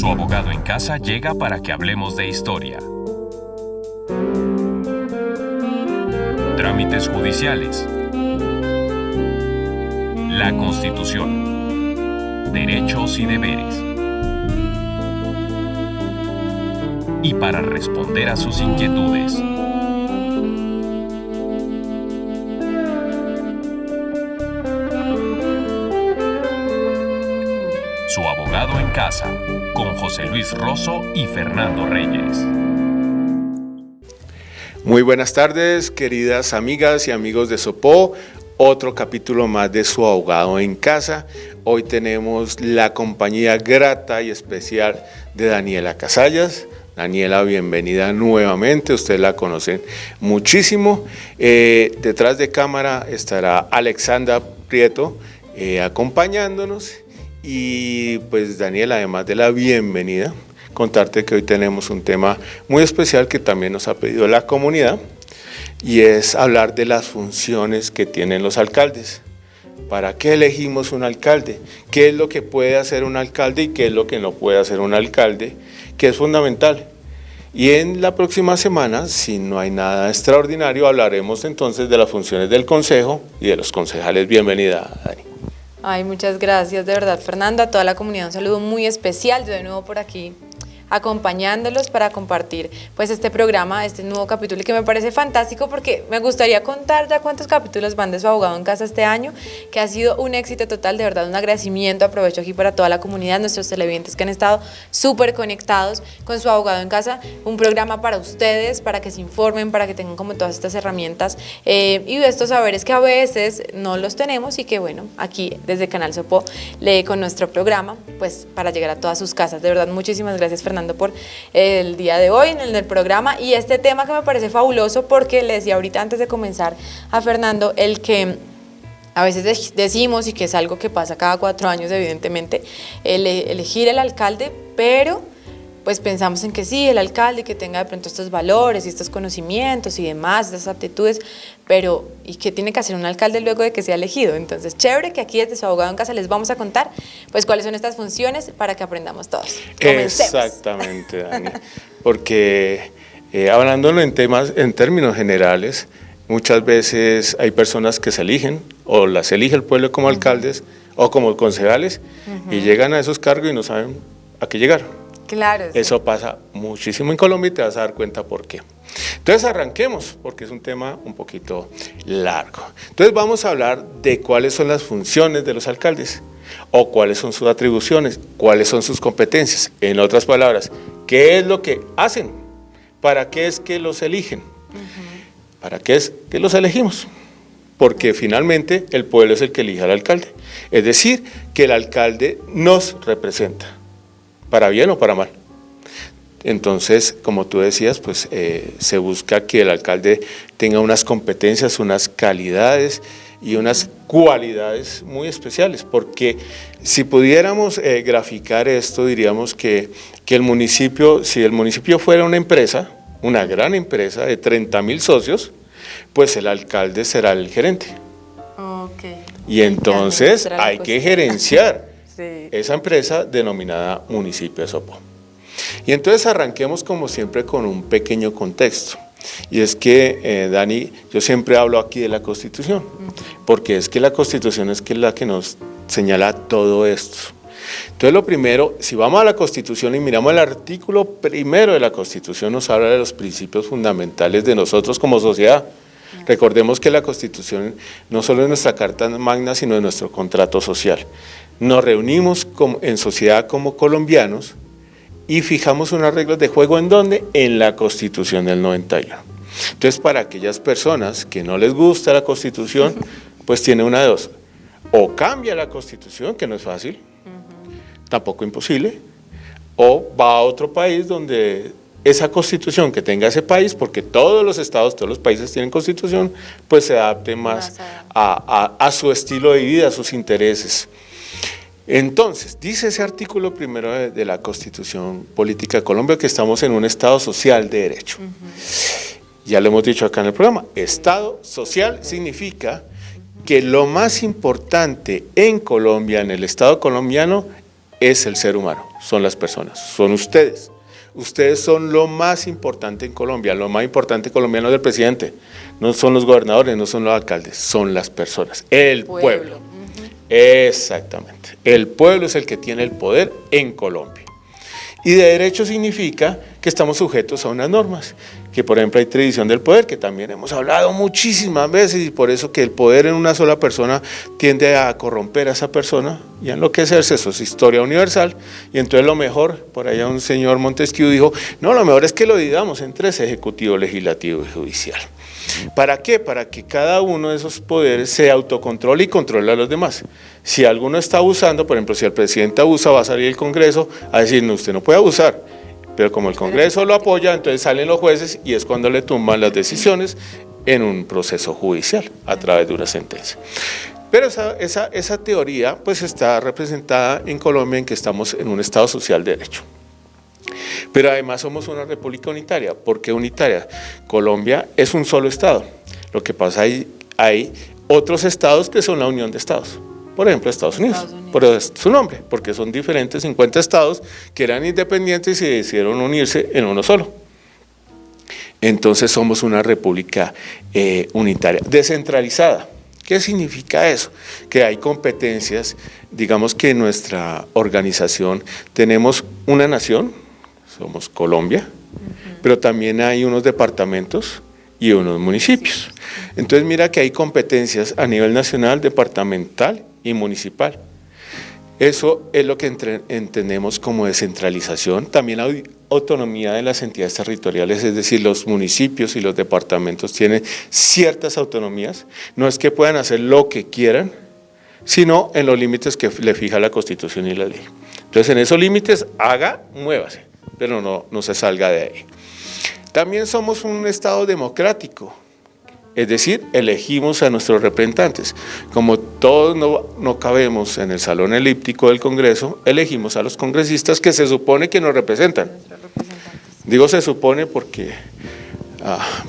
Su abogado en casa llega para que hablemos de historia. Trámites judiciales. La Constitución. Derechos y deberes. Y para responder a sus inquietudes. Su abogado en casa, con José Luis Rosso y Fernando Reyes. Muy buenas tardes, queridas amigas y amigos de Sopó. Otro capítulo más de Su abogado en casa. Hoy tenemos la compañía grata y especial de Daniela Casallas. Daniela, bienvenida nuevamente, ustedes la conocen muchísimo. Detrás de cámara estará Alexandra Prieto acompañándonos. Y pues Daniela, además de la bienvenida, contarte que hoy tenemos un tema muy especial que también nos ha pedido la comunidad, y es hablar de las funciones que tienen los alcaldes. ¿Para qué elegimos un alcalde? ¿Qué es lo que puede hacer un alcalde y qué es lo que no puede hacer un alcalde? Que es fundamental. Y en la próxima semana, si no hay nada extraordinario, hablaremos entonces de las funciones del consejo y de los concejales. Bienvenida, Dani. Ay, muchas gracias, de verdad, Fernando, a toda la comunidad un saludo muy especial. Yo de nuevo por aquí acompañándolos para compartir pues este programa, este nuevo capítulo, que me parece fantástico porque me gustaría contar ya cuántos capítulos van de Su abogado en casa este año, que ha sido un éxito total, de verdad un agradecimiento, aprovecho aquí para toda la comunidad, nuestros televidentes que han estado súper conectados con Su abogado en casa, un programa para ustedes, para que se informen, para que tengan como todas estas herramientas y estos saberes que a veces no los tenemos y que bueno, aquí desde Canal Sopó, con nuestro programa, pues para llegar a todas sus casas. De verdad, muchísimas gracias, Fernando, por el día de hoy en el programa y este tema que me parece fabuloso porque le decía ahorita antes de comenzar a Fernando, el que a veces decimos y que es algo que pasa cada 4 años evidentemente, elegir el alcalde, pero pues pensamos en que sí, el alcalde que tenga de pronto estos valores y estos conocimientos y demás, estas aptitudes, pero ¿y qué tiene que hacer un alcalde luego de que sea elegido? Entonces, chévere que aquí desde Su abogado en casa les vamos a contar pues cuáles son estas funciones para que aprendamos todos. Comencemos. Exactamente, Dani, porque hablándolo en términos generales, muchas veces hay personas que se eligen o las elige el pueblo como alcaldes o como concejales y llegan a esos cargos y no saben a qué llegar. Claro, sí. Eso pasa muchísimo en Colombia y te vas a dar cuenta por qué. Entonces arranquemos, porque es un tema un poquito largo. Entonces vamos a hablar de cuáles son las funciones de los alcaldes, o cuáles son sus atribuciones, cuáles son sus competencias. En otras palabras, ¿qué es lo que hacen? ¿Para qué es que los eligen? ¿Para qué es que los elegimos? Porque finalmente el pueblo es el que elige al alcalde. Es decir, que el alcalde nos representa, para bien o para mal. Entonces, como tú decías, pues se busca que el alcalde tenga unas competencias, unas calidades y unas cualidades muy especiales, porque si pudiéramos graficar esto, diríamos que el municipio, si el municipio fuera una empresa, una gran empresa de 30,000 socios, pues el alcalde será el gerente. Okay. Y entonces hay que gerenciar sí. esa empresa denominada Municipio de Sopó. Y entonces arranquemos como siempre con un pequeño contexto. Y es que, Dani, yo siempre hablo aquí de la Constitución, porque es que la Constitución es la que nos señala todo esto. Entonces lo primero, si vamos a la Constitución y miramos el artículo primero de la Constitución, nos habla de los principios fundamentales de nosotros como sociedad. Recordemos que la Constitución no solo es nuestra Carta Magna, sino es nuestro contrato social. Nos reunimos en sociedad como colombianos y fijamos unas reglas de juego, ¿en dónde? En la Constitución del 91. Entonces, para aquellas personas que no les gusta la Constitución, pues tiene una de dos: o cambia la Constitución, que no es fácil, tampoco imposible, o va a otro país donde esa Constitución que tenga ese país, porque todos los estados, todos los países tienen Constitución, pues se adapte más a su estilo de vida, a sus intereses. Entonces, dice ese artículo primero de la Constitución Política de Colombia que estamos en un Estado social de derecho. Ya lo hemos dicho acá en el programa, Estado social significa que lo más importante en Colombia, en el Estado colombiano, es el ser humano, son las personas, son ustedes. Ustedes son lo más importante en Colombia, lo más importante en Colombia no es el presidente, no son los gobernadores, no son los alcaldes, son las personas, el pueblo. Exactamente, el pueblo es el que tiene el poder en Colombia. Y de derecho significa que estamos sujetos a unas normas, que por ejemplo hay tradición del poder, que también hemos hablado muchísimas veces, y por eso que el poder en una sola persona tiende a corromper a esa persona y a enloquecerse, eso es historia universal, y entonces lo mejor, por allá un señor Montesquieu dijo, no, lo mejor es que lo dividamos en tres, ejecutivo, legislativo y judicial. ¿Para qué? Para que cada uno de esos poderes se autocontrole y controle a los demás. Si alguno está abusando, por ejemplo, si el presidente abusa, va a salir el Congreso a decir, no, usted no puede abusar. Pero como el Congreso lo apoya, entonces salen los jueces y es cuando le tumban las decisiones en un proceso judicial a través de una sentencia. Pero esa teoría pues está representada en Colombia, en que estamos en un Estado social de derecho. Pero además somos una república unitaria. ¿Por qué unitaria? Colombia es un solo Estado. Lo que pasa hay otros estados que son la unión de estados. Por ejemplo, Estados Unidos, por su nombre, porque son diferentes 50 estados que eran independientes y decidieron unirse en uno solo. Entonces somos una república unitaria, descentralizada. ¿Qué significa eso? Que hay competencias, digamos que en nuestra organización tenemos una nación, somos Colombia, pero también hay unos departamentos y unos municipios. Entonces mira que hay competencias a nivel nacional, departamental y municipal. Eso es lo que entendemos como descentralización. También hay autonomía de las entidades territoriales, es decir, los municipios y los departamentos tienen ciertas autonomías. No es que puedan hacer lo que quieran, sino en los límites que le fija la Constitución y la ley. Entonces, en esos límites, muévase, pero no se salga de ahí. También somos un Estado democrático. Es decir, elegimos a nuestros representantes. Como todos no cabemos en el salón elíptico del Congreso, elegimos a los congresistas que se supone que nos representan. Digo se supone porque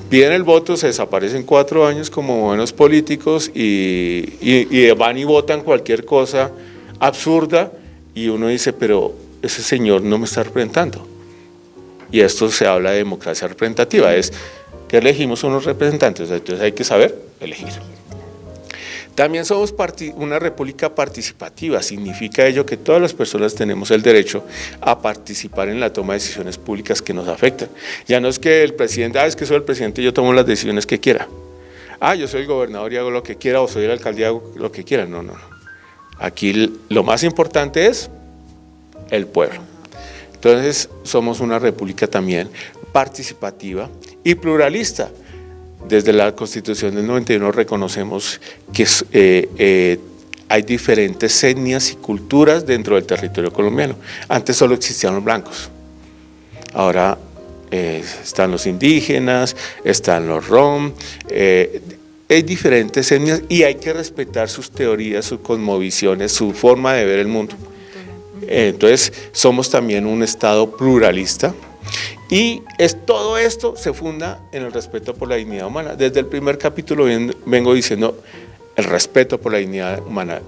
piden el voto, se desaparecen 4 años como buenos políticos y van y votan cualquier cosa absurda y uno dice, pero ese señor no me está representando. Y esto se habla de democracia representativa, es que elegimos unos representantes, entonces hay que saber elegir. También somos una república participativa, significa ello que todas las personas tenemos el derecho a participar en la toma de decisiones públicas que nos afectan. Ya no es que el presidente, es que soy el presidente y yo tomo las decisiones que quiera. Yo soy el gobernador y hago lo que quiera, o soy el alcalde y hago lo que quiera. No. Aquí lo más importante es el pueblo. Entonces somos una república también participativa y pluralista. Desde la Constitución del 91 reconocemos que hay diferentes etnias y culturas dentro del territorio colombiano. Antes solo existían los blancos, ahora están los indígenas, están los rom, hay diferentes etnias y hay que respetar sus teorías, sus cosmovisiones, su forma de ver el mundo. Entonces somos también un Estado pluralista. Y todo esto se funda en el respeto por la dignidad humana. Desde el primer capítulo vengo diciendo el respeto por la dignidad humana.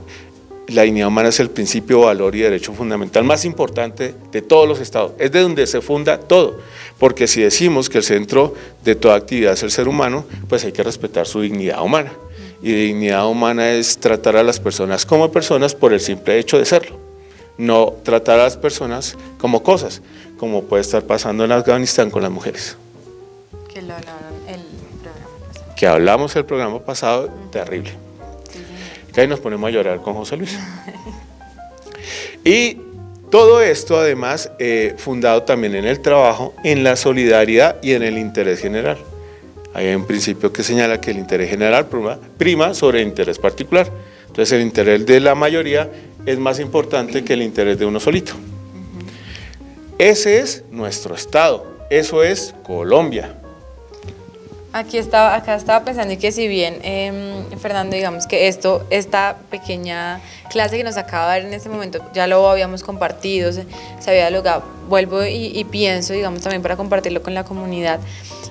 La dignidad humana es el principio, valor y derecho fundamental más importante de todos los estados. Es de donde se funda todo. Porque si decimos que el centro de toda actividad es el ser humano, pues hay que respetar su dignidad humana. Y dignidad humana es tratar a las personas como personas por el simple hecho de serlo. No tratar a las personas como cosas, como puede estar pasando en Afganistán con las mujeres. Que lo hablaron el programa pasado. Que hablamos el programa pasado, terrible. Sí. Que ahí nos ponemos a llorar con José Luis. Y todo esto además fundado también en el trabajo, en la solidaridad y en el interés general. Hay un principio que señala que el interés general prima sobre el interés particular. Entonces el interés de la mayoría es más importante que el interés de uno solito. Ese es nuestro Estado, eso es Colombia. Acá estaba pensando y que si bien, Fernando, digamos que esta pequeña clase que nos acaba de dar en este momento, ya lo habíamos compartido, se había dialogado, vuelvo y pienso, digamos, también para compartirlo con la comunidad,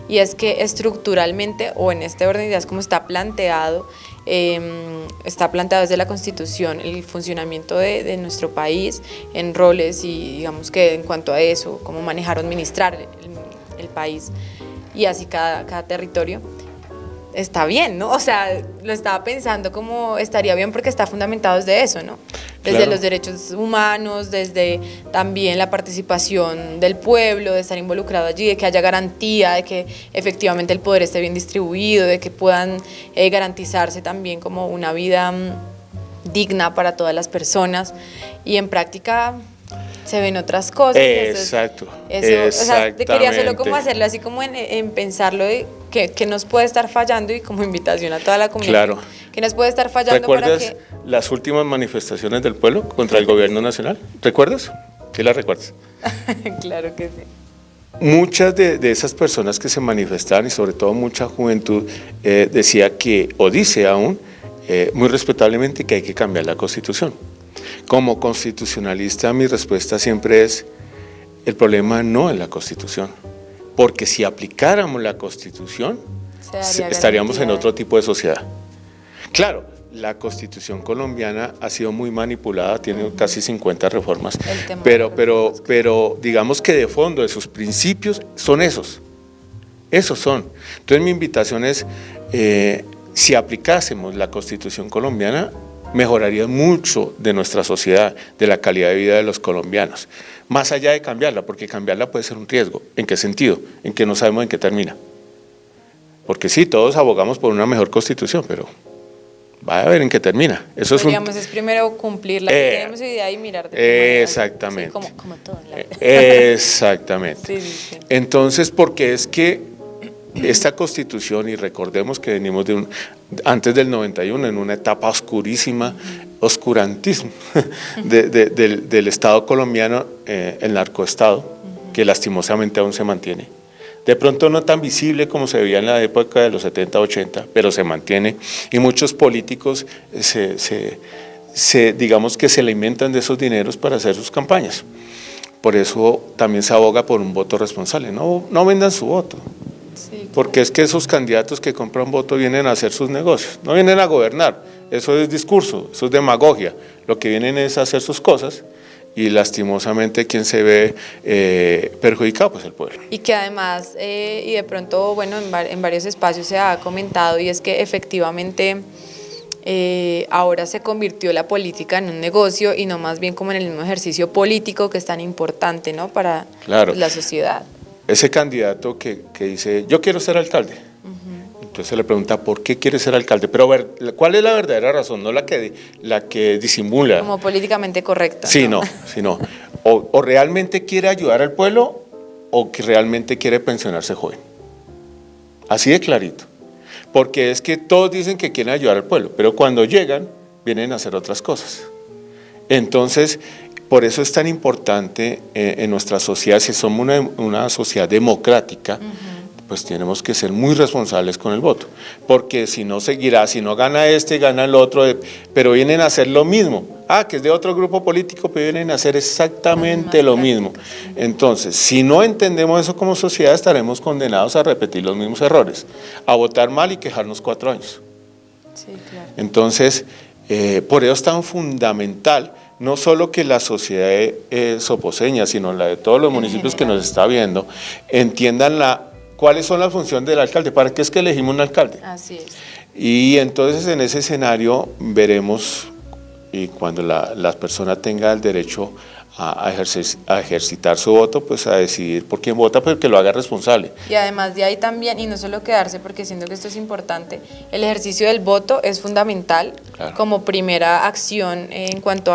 y es que estructuralmente, o en este orden de ideas como está planteado desde la Constitución el funcionamiento de nuestro país en roles y digamos que en cuanto a eso, cómo manejar o administrar el país y así cada territorio, está bien, ¿no? O sea, lo estaba pensando como estaría bien porque está fundamentado desde eso, ¿no? Desde Claro. los derechos humanos, desde también la participación del pueblo, de estar involucrado allí, de que haya garantía, de que efectivamente el poder esté bien distribuido, de que puedan garantizarse también como una vida digna para todas las personas y en práctica se ven otras cosas. Exacto. O sea, te quería solo como exactamente. hacerlo así como en pensarlo de que nos puede estar fallando y como invitación a toda la comunidad. Claro. Que nos puede estar fallando para ¿Recuerdas que... las últimas manifestaciones del pueblo contra el gobierno nacional? ¿Recuerdas? ¿Sí las recuerdas? Claro que sí. Muchas de esas personas que se manifestaban y sobre todo mucha juventud decía que, o dice aún, muy respetablemente, que hay que cambiar la Constitución. Como constitucionalista mi respuesta siempre es, el problema no es la Constitución, porque si aplicáramos la Constitución estaríamos en otro tipo de sociedad. Claro, la Constitución colombiana ha sido muy manipulada, tiene casi 50 reformas, pero digamos que de fondo de sus principios son esos son. Entonces mi invitación es, si aplicásemos la Constitución colombiana, mejoraría mucho de nuestra sociedad, de la calidad de vida de los colombianos, más allá de cambiarla, porque cambiarla puede ser un riesgo. ¿En qué sentido? En que no sabemos en qué termina. Porque sí, todos abogamos por una mejor Constitución, pero va a ver en qué termina. Eso es primero cumplir la que tenemos hoy día y mirar de qué manera. Exactamente. Sí, como todo en la vida. Exactamente. Sí. Entonces, porque es que esta Constitución, y recordemos que venimos antes del 91, en una etapa oscurísima, oscurantismo del Estado colombiano, el narcoestado, que lastimosamente aún se mantiene. De pronto no tan visible como se veía en la época de los 70, 80, pero se mantiene, y muchos políticos digamos que se alimentan de esos dineros para hacer sus campañas. Por eso también se aboga por un voto responsable. No vendan su voto. Sí, Porque es que esos candidatos que compran voto vienen a hacer sus negocios, no vienen a gobernar. Eso es discurso, eso es demagogia. Lo que vienen es a hacer sus cosas y lastimosamente quien se ve perjudicado, pues el pueblo. Y que además, y de pronto, bueno, en varios espacios se ha comentado, y es que efectivamente ahora se convirtió la política en un negocio y no más bien como en el mismo ejercicio político que es tan importante, ¿no? Para la sociedad. Ese candidato que dice, yo quiero ser alcalde, entonces se le pregunta, ¿por qué quiere ser alcalde? Pero a ver, ¿cuál es la verdadera razón? No la que disimula. Como políticamente correcta. Sí, no. O realmente quiere ayudar al pueblo o que realmente quiere pensionarse joven. Así de clarito. Porque es que todos dicen que quieren ayudar al pueblo, pero cuando llegan, vienen a hacer otras cosas. Entonces, por eso es tan importante en nuestra sociedad, si somos una sociedad democrática, pues tenemos que ser muy responsables con el voto, porque si no seguirá, si no gana este, gana el otro, pero vienen a hacer lo mismo. Que es de otro grupo político, pero vienen a hacer exactamente lo mismo. Entonces, si no entendemos eso como sociedad, estaremos condenados a repetir los mismos errores, a votar mal y quejarnos 4 años. Sí, claro. Entonces, por eso es tan fundamental, no solo que la sociedad soposeña, sino la de todos los municipios que nos está viendo, entiendan cuáles son las funciones del alcalde, para qué es que elegimos un alcalde. Así es. Y entonces en ese escenario veremos, y cuando la persona tenga el derecho a ejercitar su voto, pues a decidir por quién vota, pero que lo haga responsable. Y además de ahí también, y no solo quedarse, porque siento que esto es importante, el ejercicio del voto es fundamental como primera acción en cuanto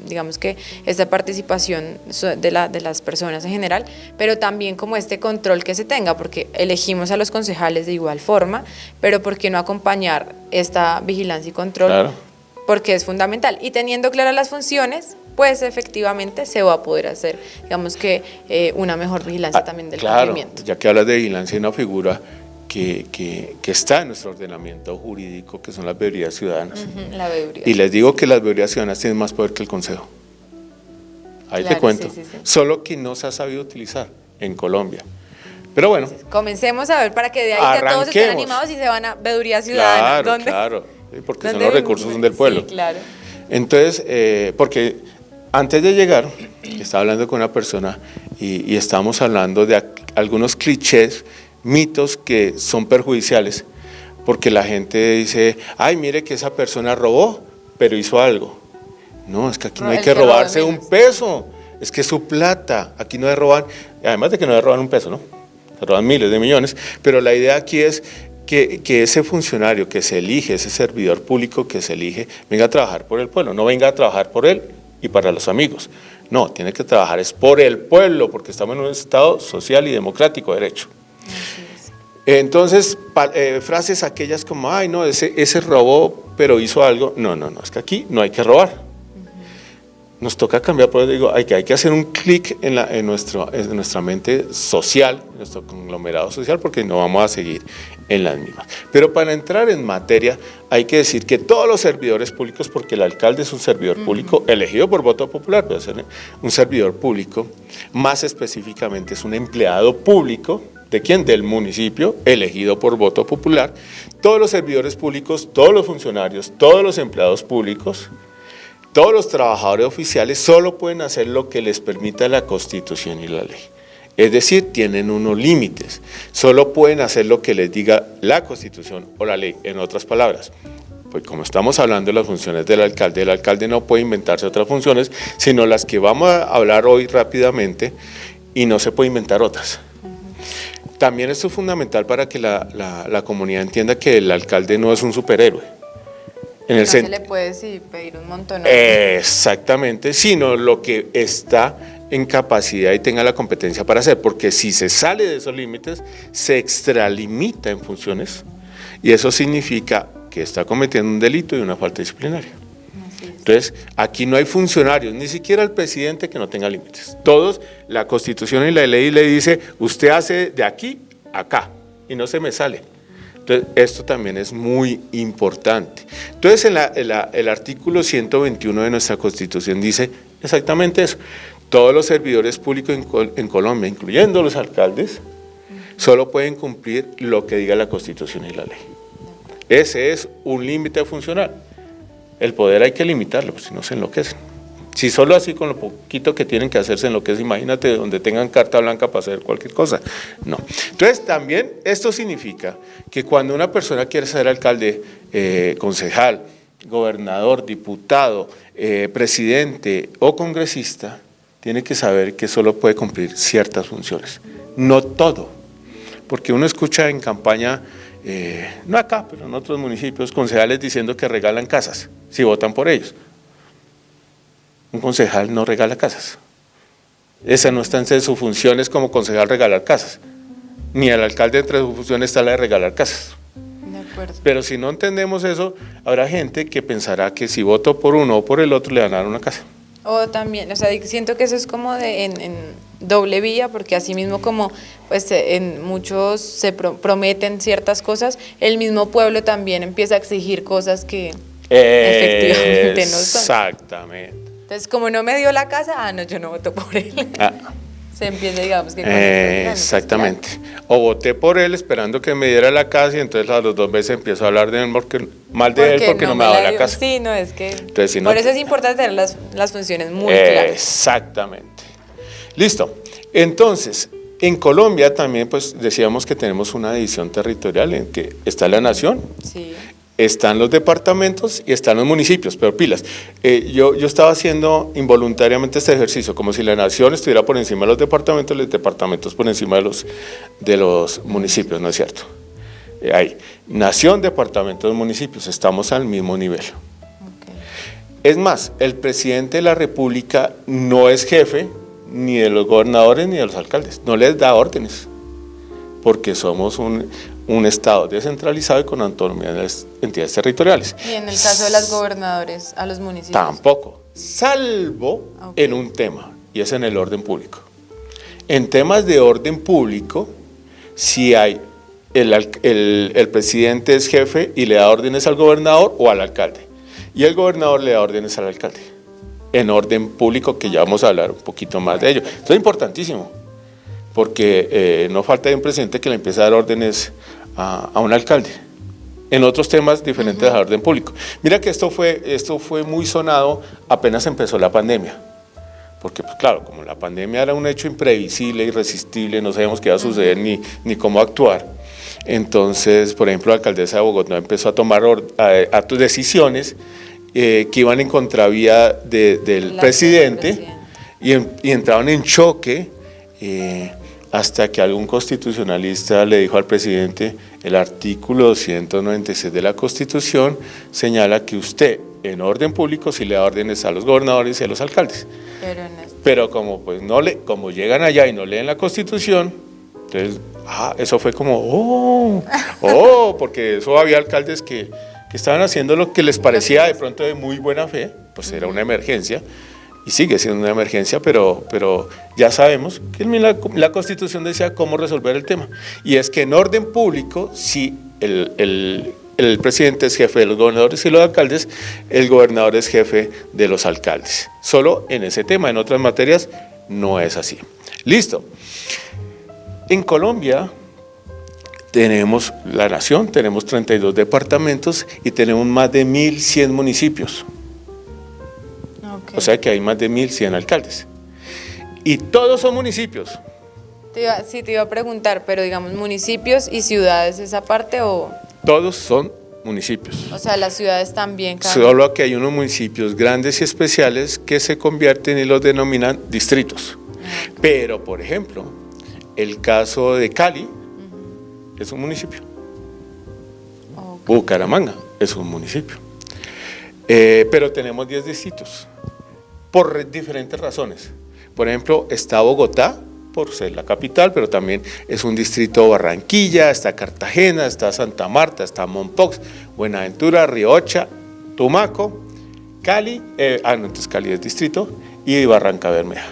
digamos que esta participación de las personas en general, pero también como este control que se tenga, porque elegimos a los concejales de igual forma, pero ¿por qué no acompañar esta vigilancia y control? Claro. Porque es fundamental. Y teniendo claras las funciones, pues efectivamente se va a poder hacer, digamos que una mejor vigilancia también del cumplimiento. Ya que hablas de vigilancia, hay una figura que está en nuestro ordenamiento jurídico, que son las veedurías ciudadanas. La veeduría. Y les digo que las veedurías ciudadanas tienen más poder que el Consejo. Ahí te cuento. Sí. Solo que no se ha sabido utilizar en Colombia. Pero bueno. Comencemos a ver para que de ahí ya todos estén animados y se van a Veeduría Ciudadana. Claro, claro, porque son los recursos son del pueblo. Sí, claro. Entonces, porque antes de llegar, estaba hablando con una persona y estábamos hablando de algunos clichés, mitos que son perjudiciales, porque la gente dice, ay, mire que esa persona robó, pero hizo algo. No, es que aquí no hay que robarse un peso, es que es su plata, aquí no es robar, además de que no es robar un peso, ¿no? Se roban miles de millones, pero la idea aquí es que ese funcionario que se elige, ese servidor público que se elige, venga a trabajar por el pueblo, no venga a trabajar por él y para los amigos. No, tiene que trabajar es por el pueblo, porque estamos en un Estado social y democrático de derecho. Entonces, frases aquellas como, ay, no, ese robó, pero hizo algo. No, es que aquí no hay que robar. Nos toca cambiar, por eso digo, hay que hacer un clic en nuestra mente social, en nuestro conglomerado social, porque no vamos a seguir en las mismas. Pero para entrar en materia, hay que decir que todos los servidores públicos, porque el alcalde es un servidor público elegido por voto popular, puede ser un servidor público, más específicamente es un empleado público. ¿De quién? Del municipio, elegido por voto popular. Todos los servidores públicos, todos los funcionarios, todos los empleados públicos, todos los trabajadores oficiales solo pueden hacer lo que les permita la Constitución y la ley. Es decir, tienen unos límites. Solo pueden hacer lo que les diga la Constitución o la ley. En otras palabras, pues como estamos hablando de las funciones del alcalde, el alcalde no puede inventarse otras funciones, sino las que vamos a hablar hoy rápidamente, y no se puede inventar otras. También esto es fundamental para que la comunidad entienda que el alcalde no es un superhéroe. No se le puede pedir un montón. Exactamente, sino lo que está en capacidad y tenga la competencia para hacer, porque si se sale de esos límites, se extralimita en funciones y eso significa que está cometiendo un delito y una falta disciplinaria. Entonces, aquí no hay funcionarios, ni siquiera el presidente que no tenga límites. Todos, la Constitución y la ley le dice, usted hace de aquí a acá y no se me sale. Entonces, esto también es muy importante. Entonces, el artículo 121 de nuestra Constitución dice exactamente eso. Todos los servidores públicos en Colombia, incluyendo los alcaldes, solo pueden cumplir lo que diga la Constitución y la ley. Ese es un límite funcional. El poder hay que limitarlo, pues, si no se enloquecen. Si solo así con lo poquito que tienen que hacerse enloquecen, imagínate donde tengan carta blanca para hacer cualquier cosa. No. Entonces también esto significa que cuando una persona quiere ser alcalde, concejal, gobernador, diputado, presidente o congresista, tiene que saber que solo puede cumplir ciertas funciones, no todo. Porque uno escucha en campaña, no acá, pero en otros municipios, concejales diciendo que regalan casas, si votan por ellos. Un concejal no regala casas. Esa no está entre sus funciones como concejal regalar casas. Ni el alcalde entre sus funciones está la de regalar casas. De acuerdo. Pero si no entendemos eso, habrá gente que pensará que si voto por uno o por el otro le van a dar una casa. O también, o sea, siento que eso es como en doble vía, porque así mismo como pues en muchos se prometen ciertas cosas, el mismo pueblo también empieza a exigir cosas que efectivamente no son. Exactamente. Entonces, como no me dio la casa, no, yo no voto por él. Se empieza, digamos, que exactamente. O voté por él esperando que me diera la casa y entonces a los 2 meses empiezo a hablar de él mal de él porque no me daba la casa. Sí, no, es que entonces, si por eso es importante tener las funciones muy claras. Exactamente. Listo. Entonces, en Colombia también pues decíamos que tenemos una división territorial en que está la nación. Sí. Están los departamentos y están los municipios, pero pilas. Yo estaba haciendo involuntariamente este ejercicio, como si la nación estuviera por encima de los departamentos por encima de los municipios, ¿no es cierto? Ahí, nación, departamentos, municipios, estamos al mismo nivel. Okay. Es más, el presidente de la República no es jefe ni de los gobernadores ni de los alcaldes, no les da órdenes, porque somos un Estado descentralizado y con autonomía de las entidades territoriales. Y en el caso de los gobernadores, a los municipios. Tampoco, salvo en un tema, y es en el orden público. En temas de orden público, si hay el presidente es jefe y le da órdenes al gobernador o al alcalde, y el gobernador le da órdenes al alcalde, en orden público, que ya vamos a hablar un poquito más de ello. Esto es importantísimo. porque no falta de un presidente que le empieza a dar órdenes a un alcalde en otros temas diferentes del orden público. Mira que esto fue muy sonado apenas empezó la pandemia, porque pues claro, como la pandemia era un hecho imprevisible, irresistible, no sabíamos qué iba a suceder ni cómo actuar. Entonces, por ejemplo, la alcaldesa de Bogotá empezó a tomar decisiones que iban en contravía del presidente y entraban en choque hasta que algún constitucionalista le dijo al presidente: el artículo 296 de la Constitución señala que usted, en orden público, sí le da órdenes a los gobernadores y a los alcaldes. Pero como llegan allá y no leen la Constitución, entonces, eso fue como, porque eso había alcaldes que estaban haciendo lo que les parecía de pronto de muy buena fe, pues era una emergencia, y sigue siendo una emergencia, pero ya sabemos que la Constitución decía cómo resolver el tema, y es que en orden público, si el presidente es jefe de los gobernadores y los alcaldes, el gobernador es jefe de los alcaldes. Solo en ese tema, en otras materias no es así. Listo. En Colombia tenemos la nación, tenemos 32 departamentos y tenemos más de 1.100 municipios. Okay. O sea que hay más de 1.100 alcaldes. Y todos son municipios. Te iba a preguntar, pero digamos, ¿municipios y ciudades esa parte o...? Todos son municipios. O sea, las ciudades también. Solo que hay unos municipios grandes y especiales que se convierten y los denominan distritos. Okay. Pero, por ejemplo, el caso de Cali es un municipio. Okay. Bucaramanga es un municipio. Pero tenemos 10 distritos por diferentes razones. Por ejemplo, está Bogotá, por ser la capital, pero también es un distrito Barranquilla, está Cartagena, está Santa Marta, está Mompox, Buenaventura, Riohacha, Tumaco, Cali, entonces Cali es distrito, y Barranca Bermeja.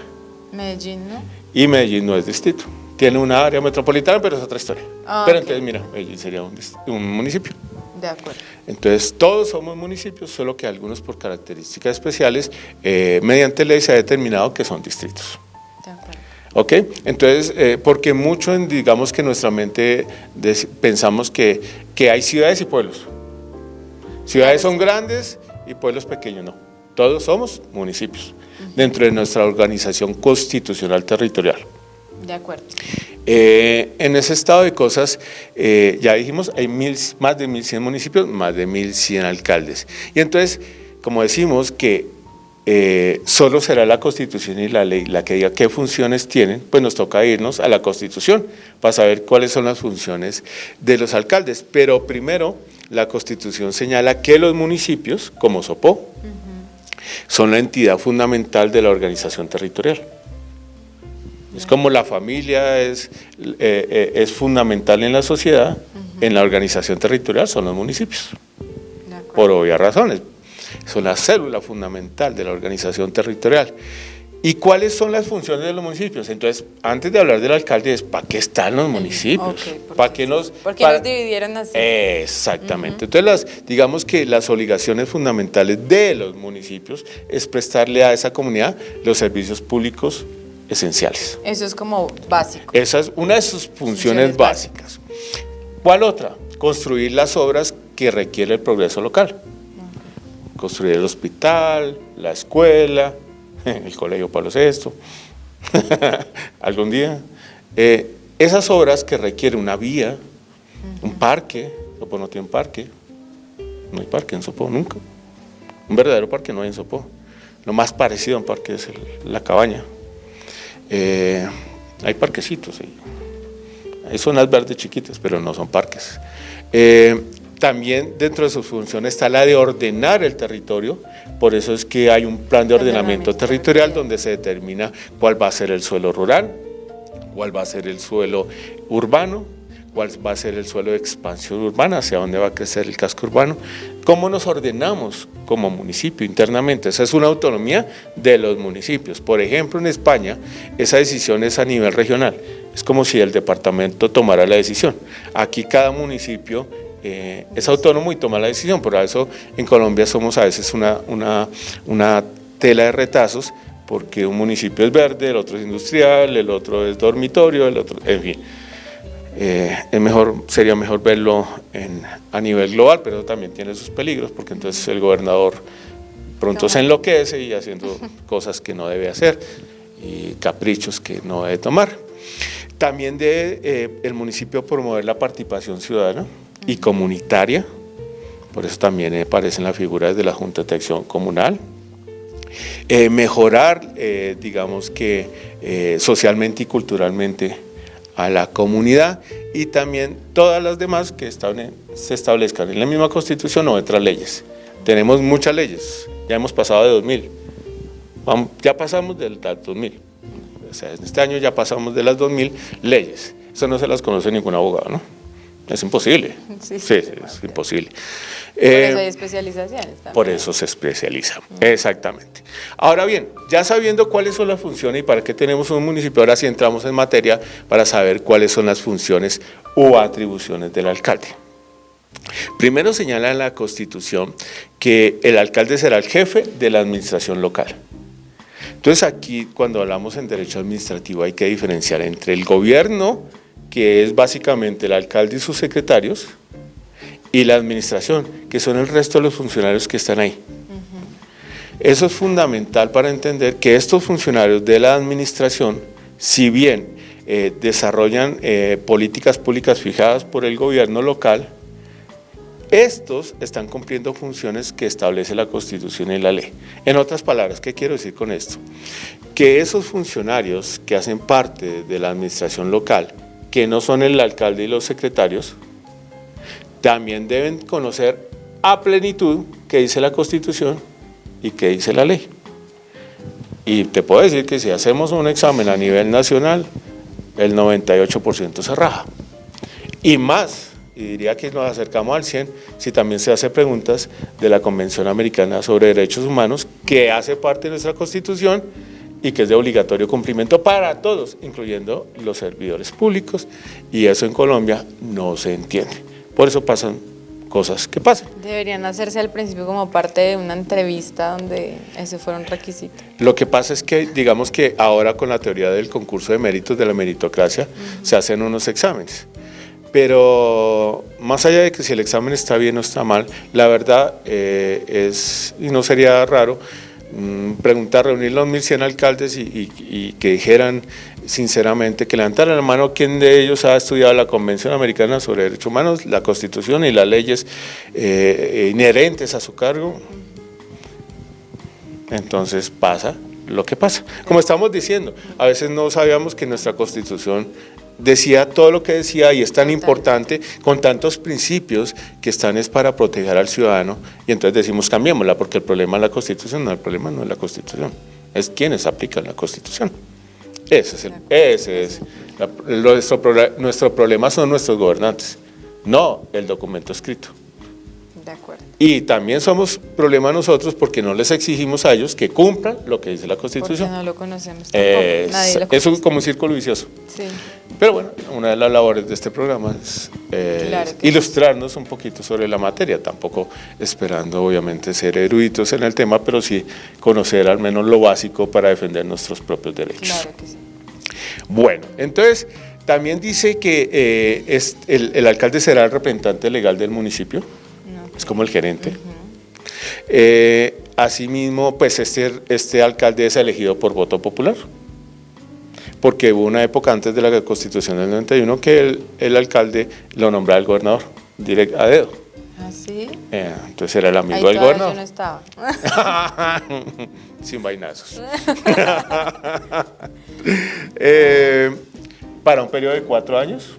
Medellín, ¿no? Y Medellín no es distrito. Tiene una área metropolitana, pero es otra historia. Pero entonces, mira, Medellín sería un municipio. De acuerdo. Entonces, todos somos municipios, solo que algunos por características especiales, mediante ley se ha determinado que son distritos. De acuerdo. ¿Ok? Entonces, porque mucho, digamos que en nuestra mente pensamos que hay ciudades y pueblos. Ciudades son grandes y pueblos pequeños, no. Todos somos municipios, dentro de nuestra organización constitucional territorial. De acuerdo. En ese estado de cosas, ya dijimos, hay más de 1.100 municipios, más de 1.100 alcaldes. Y entonces, como decimos que solo será la Constitución y la ley la que diga qué funciones tienen, pues nos toca irnos a la Constitución para saber cuáles son las funciones de los alcaldes. Pero primero, la Constitución señala que los municipios, como Sopó, son la entidad fundamental de la organización territorial. Es como la familia es fundamental en la sociedad, en la organización territorial son los municipios, por obvias razones. Son la célula fundamental de la organización territorial. ¿Y cuáles son las funciones de los municipios? Entonces, antes de hablar del alcalde, ¿para qué están los municipios? ¿Para qué los dividieron así? Exactamente. Entonces, digamos que las obligaciones fundamentales de los municipios es prestarle a esa comunidad los servicios públicos esenciales. Eso es como básico. Esa es una de sus funciones básicas. ¿Cuál otra? Construir las obras que requiere el progreso local. Construir el hospital, la escuela, el colegio Pablo VI, algún día. Esas obras que requieren una vía, un parque. Sopó no tiene parque, no hay parque en Sopó nunca. Un verdadero parque no hay en Sopó. Lo más parecido a un parque es la Cabaña. Hay parquecitos, sí. Hay zonas verdes chiquitas, pero no son parques. También dentro de sus funciones está la de ordenar el territorio, por eso es que hay un plan de ordenamiento territorial donde se determina cuál va a ser el suelo rural, cuál va a ser el suelo urbano, cuál va a ser el suelo de expansión urbana, hacia dónde va a crecer el casco urbano, cómo nos ordenamos como municipio internamente. Esa es una autonomía de los municipios. Por ejemplo, en España, esa decisión es a nivel regional, es como si el departamento tomara la decisión. Aquí cada municipio es autónomo y toma la decisión, por eso en Colombia somos a veces una tela de retazos, porque un municipio es verde, el otro es industrial, el otro es dormitorio, el otro, en fin. Sería mejor verlo a nivel global, pero también tiene sus peligros, porque entonces el gobernador pronto se enloquece y haciendo cosas que no debe hacer y caprichos que no debe tomar. También debe el municipio promover la participación ciudadana y comunitaria, por eso también aparecen las figuras de la Junta de Acción Comunal. Mejorar, digamos que socialmente y culturalmente a la comunidad, y también todas las demás que se establezcan en la misma Constitución o otras leyes. Tenemos muchas leyes, ya hemos pasado de 2000, ya pasamos del 2000, o sea, en este año ya pasamos de las 2000 leyes, eso no se las conoce ningún abogado, ¿no? Es imposible, sí, es imposible. Por eso hay especializaciones también. Por eso se especializa, exactamente. Ahora bien, ya sabiendo cuáles son las funciones y para qué tenemos un municipio, ahora sí entramos en materia para saber cuáles son las funciones o atribuciones del alcalde. Primero señala en la Constitución que el alcalde será el jefe de la administración local. Entonces aquí, cuando hablamos en derecho administrativo, hay que diferenciar entre el gobierno, que es básicamente el alcalde y sus secretarios, y la administración, que son el resto de los funcionarios que están ahí. Eso es fundamental para entender que estos funcionarios de la administración, si bien desarrollan políticas públicas fijadas por el gobierno local, estos están cumpliendo funciones que establece la Constitución y la ley. En otras palabras, ¿qué quiero decir con esto? Que esos funcionarios que hacen parte de la administración local, que no son el alcalde y los secretarios, también deben conocer a plenitud qué dice la Constitución y qué dice la ley. Y te puedo decir que si hacemos un examen a nivel nacional, el 98% se raja. Y más, y diría que nos acercamos al 100%, si también se hace preguntas de la Convención Americana sobre Derechos Humanos, que hace parte de nuestra Constitución y que es de obligatorio cumplimiento para todos, incluyendo los servidores públicos, y eso en Colombia no se entiende. Por eso pasan cosas que pasan. Deberían hacerse al principio como parte de una entrevista donde ese fuera un requisito. Lo que pasa es que, digamos que ahora con la teoría del concurso de méritos, de la meritocracia, se hacen unos exámenes. Pero más allá de que si el examen está bien o está mal, la verdad es, y no sería raro, preguntar, reunir los 1.100 alcaldes y que dijeran sinceramente, que levantaran la mano quién de ellos ha estudiado la Convención Americana sobre Derechos Humanos, la Constitución y las leyes inherentes a su cargo. Entonces pasa lo que pasa. Como estamos diciendo, a veces no sabíamos que nuestra Constitución decía todo lo que decía y es tan importante, con tantos principios que están es para proteger al ciudadano, y entonces decimos cambiémosla porque el problema es la Constitución. No, el problema no es la Constitución, es quienes aplican la Constitución. Nuestro problema son nuestros gobernantes, no el documento escrito. De acuerdo. Y también somos problema nosotros porque no les exigimos a ellos que cumplan lo que dice la Constitución. Porque no lo conocemos tampoco. Nadie lo conoce. Es como un círculo vicioso. Sí. Pero bueno, una de las labores de este programa es ilustrarnos un poquito sobre la materia, tampoco esperando obviamente ser eruditos en el tema, pero sí conocer al menos lo básico para defender nuestros propios derechos. Claro que sí. Bueno, entonces también dice que el alcalde será el representante legal del municipio. Es como el gerente. Asimismo, pues este alcalde es elegido por voto popular, porque hubo una época antes de la Constitución del 91 que el alcalde lo nombraba el gobernador, directo a dedo. ¿Ah, sí? Entonces era el amigo ahí del gobernador. Yo no estaba. Sin vainazos. Para un periodo de 4 años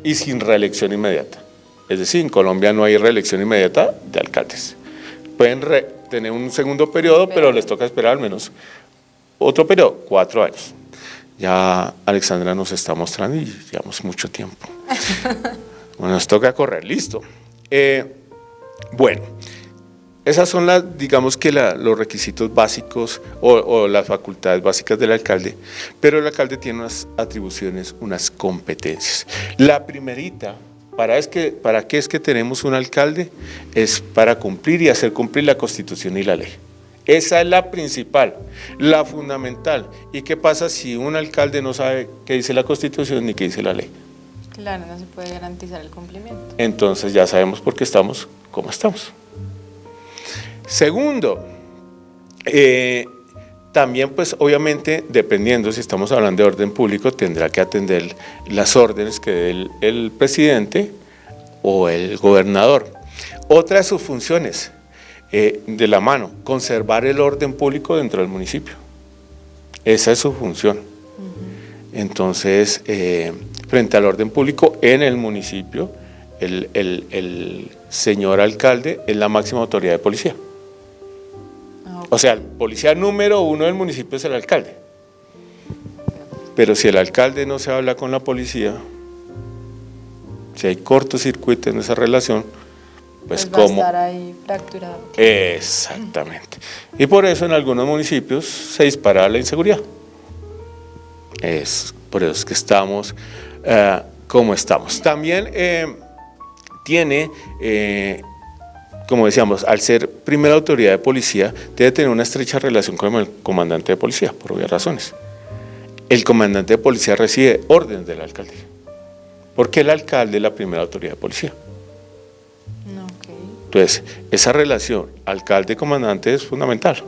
y sin reelección inmediata. Es decir, en Colombia no hay reelección inmediata de alcaldes. Pueden tener un segundo periodo, pero les toca esperar al menos otro periodo, 4 años. Ya Alexandra nos está mostrando y llevamos mucho tiempo. Bueno, nos toca correr, listo. Bueno, esas son digamos que los requisitos básicos o las facultades básicas del alcalde, pero el alcalde tiene unas atribuciones, unas competencias. La primerita, ¿para qué es que tenemos un alcalde? Es para cumplir y hacer cumplir la Constitución y la ley. Esa es la principal, la fundamental. ¿Y qué pasa si un alcalde no sabe qué dice la Constitución ni qué dice la ley? Claro, no se puede garantizar el cumplimiento. Entonces ya sabemos por qué estamos como estamos. Segundo, también pues obviamente dependiendo si estamos hablando de orden público tendrá que atender las órdenes que dé el presidente o el gobernador. Otra de sus funciones de la mano, conservar el orden público dentro del municipio. Esa es su función. Entonces, frente al orden público en el municipio, el señor alcalde es la máxima autoridad de policía. O sea, el policía número 1 del municipio es el alcalde. Pero si el alcalde no se habla con la policía, si hay cortocircuito en esa relación, pues va a ¿cómo? estar ahí fracturado. Exactamente. Y por eso en algunos municipios se dispara la inseguridad. Por eso es que estamos como estamos. También tiene, como decíamos, al ser primera autoridad de policía, debe tener una estrecha relación con el comandante de policía, por obvias razones. El comandante de policía recibe órdenes del alcalde, porque el alcalde es la primera autoridad de policía. Entonces, esa relación alcalde-comandante es fundamental.